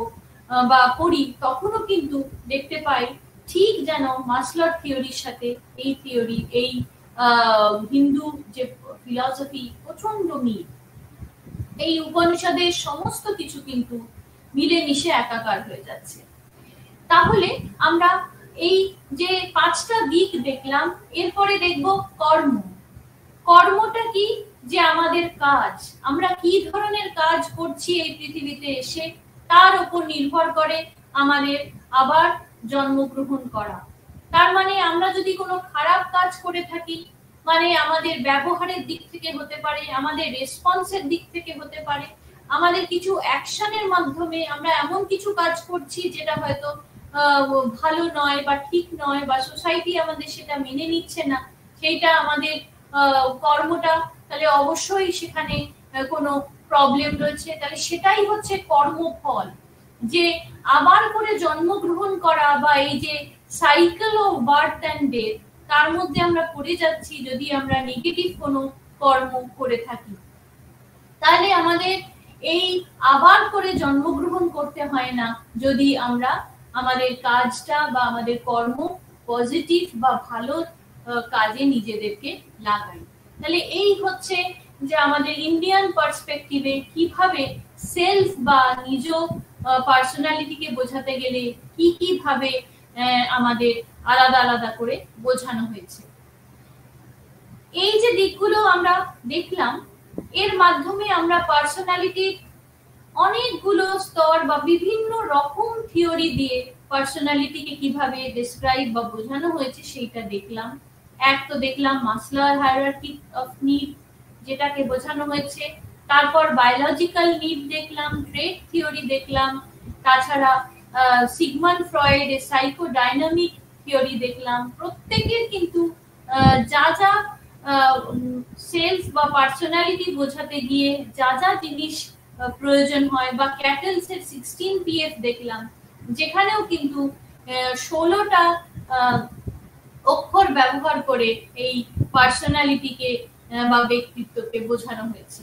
বা পড়ি, তখনও কিন্তু দেখতে পাই ঠিক যেন মাসলোর থিওরির সাথে এই থিওরি, এই হিন্দু যে ফিলসফি প্রচন্ড মিল। এই উপনিষদের সমস্ত কিছু কিন্তু মিলেমিশে একাকার হয়ে যাচ্ছে। তাহলে আমরা এই যে পাঁচটা দিক দেখলাম, এরপরে দেখব কর্ম। কর্মটা কি? যে আমাদের কাজ, আমরা কি ধরনের কাজ করছি এই পৃথিবীতে এসে, তার উপর নির্ভর করে আমাদের আবার জন্মগ্রহণ করা। তার মানে আমরা যদি কোনো খারাপ কাজ করে থাকি, মানে আমাদের ব্যবহারের দিক থেকে হতে পারে, আমাদের রেসপন্সের দিক থেকে হতে পারে, আমাদের কিছু অ্যাকশনের মাধ্যমে আমরা এমন কিছু কাজ করছি যেটা হয়তো ভালো নয় বা ঠিক নয়, বা সোসাইটি আমাদের সেটা মেনে নিচ্ছে না, সেইটা আমাদের কর্মটা, তাহলে অবশ্যই সেখানে কোনো প্রবলেম রয়েছে। তাহলে সেটাই হচ্ছে কর্মফল, যে আবার করে জন্মগ্রহণ করা বা এই যে cycle of birth and death, তার মধ্যে আমরা পড়ে যাচ্ছি যদি আমরা নেগেটিভ কোনো কর্ম করে থাকি। তাহলে আমাদের এই আবার করে জন্মগ্রহণ করতে হয় না যদি আমরা আমাদের কাজটা বা আমাদের কর্ম পজিটিভ বা ভালো কাজে নিজেদেরকে লাগাই। তাহলে এই হচ্ছে যে আমাদের ইন্ডিয়ান পার্সপেক্টিভে কিভাবে সেলফ বা নিজ পার্সোনালিটিকে বোঝাতে গেলে কি কি ভাবে আমাদের আলাদা আলাদা করে বোঝানো হয়েছে। এই যে দিকগুলো আমরা দেখলাম, এর মাধ্যমে আমরা পার্সোনালিটির অনেকগুলো স্তর বা বিভিন্ন রকম থিওরি দিয়ে পার্সোনালিটিকে কিভাবে ডেসক্রাইব বা বোঝানো হয়েছে সেইটা দেখলাম। এক তো দেখলাম মাসলার হায়ারার্কি অফ নিড, যেটাকে বোঝানো হয়েছে। তারপর বায়োলজিক্যাল নিড দেখলাম, ট্রেট থিওরি দেখলাম, তাছাড়া সিগমন্ড ফ্রয়েডের সাইকোডাইনামিক থিওরি দেখলাম। প্রত্যেকের কিন্তু যা যা সেলস বা পার্সোনালিটি বোঝাতে গিয়ে যা যা জিনিস প্রয়োজন হয়, বা ক্যাটেলসের 16 পিএফ দেখলাম, যেখানেও কিন্তু 16টা অক্ষর ব্যবহার করে এই পার্সোনালিটিকে বা ব্যক্তিত্বকে বোঝানো হয়েছে।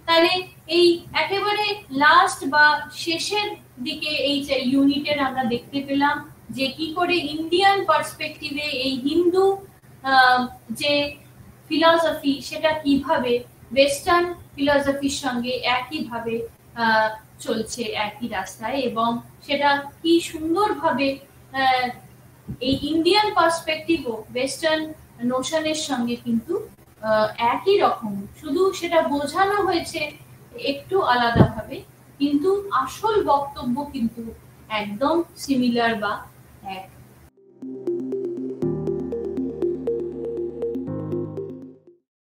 তাহলে এই একেবারে লাস্ট বা শেষের দিকে এই যে ইউনিটের আমরা দেখতে পেলাম যে কি করে ইন্ডিয়ান পার্সপেক্টিভে এই হিন্দু যে ফিলসফি সেটা কিভাবে ওয়েস্টার্ন ফিলসফির সঙ্গে একইভাবে চলছে একই রাস্তায়, এবং সেটা কি সুন্দরভাবে এই ইন্ডিয়ান পার্সপেক্টিভ ও ওয়েস্টার্ন নোশনের সঙ্গে কিন্তু একই রকম, শুধু সেটা বোঝানো হয়েছে একটু আলাদাভাবে, কিন্তু আসল বক্তব্য কিন্তু একদম সিমিলার বা এক।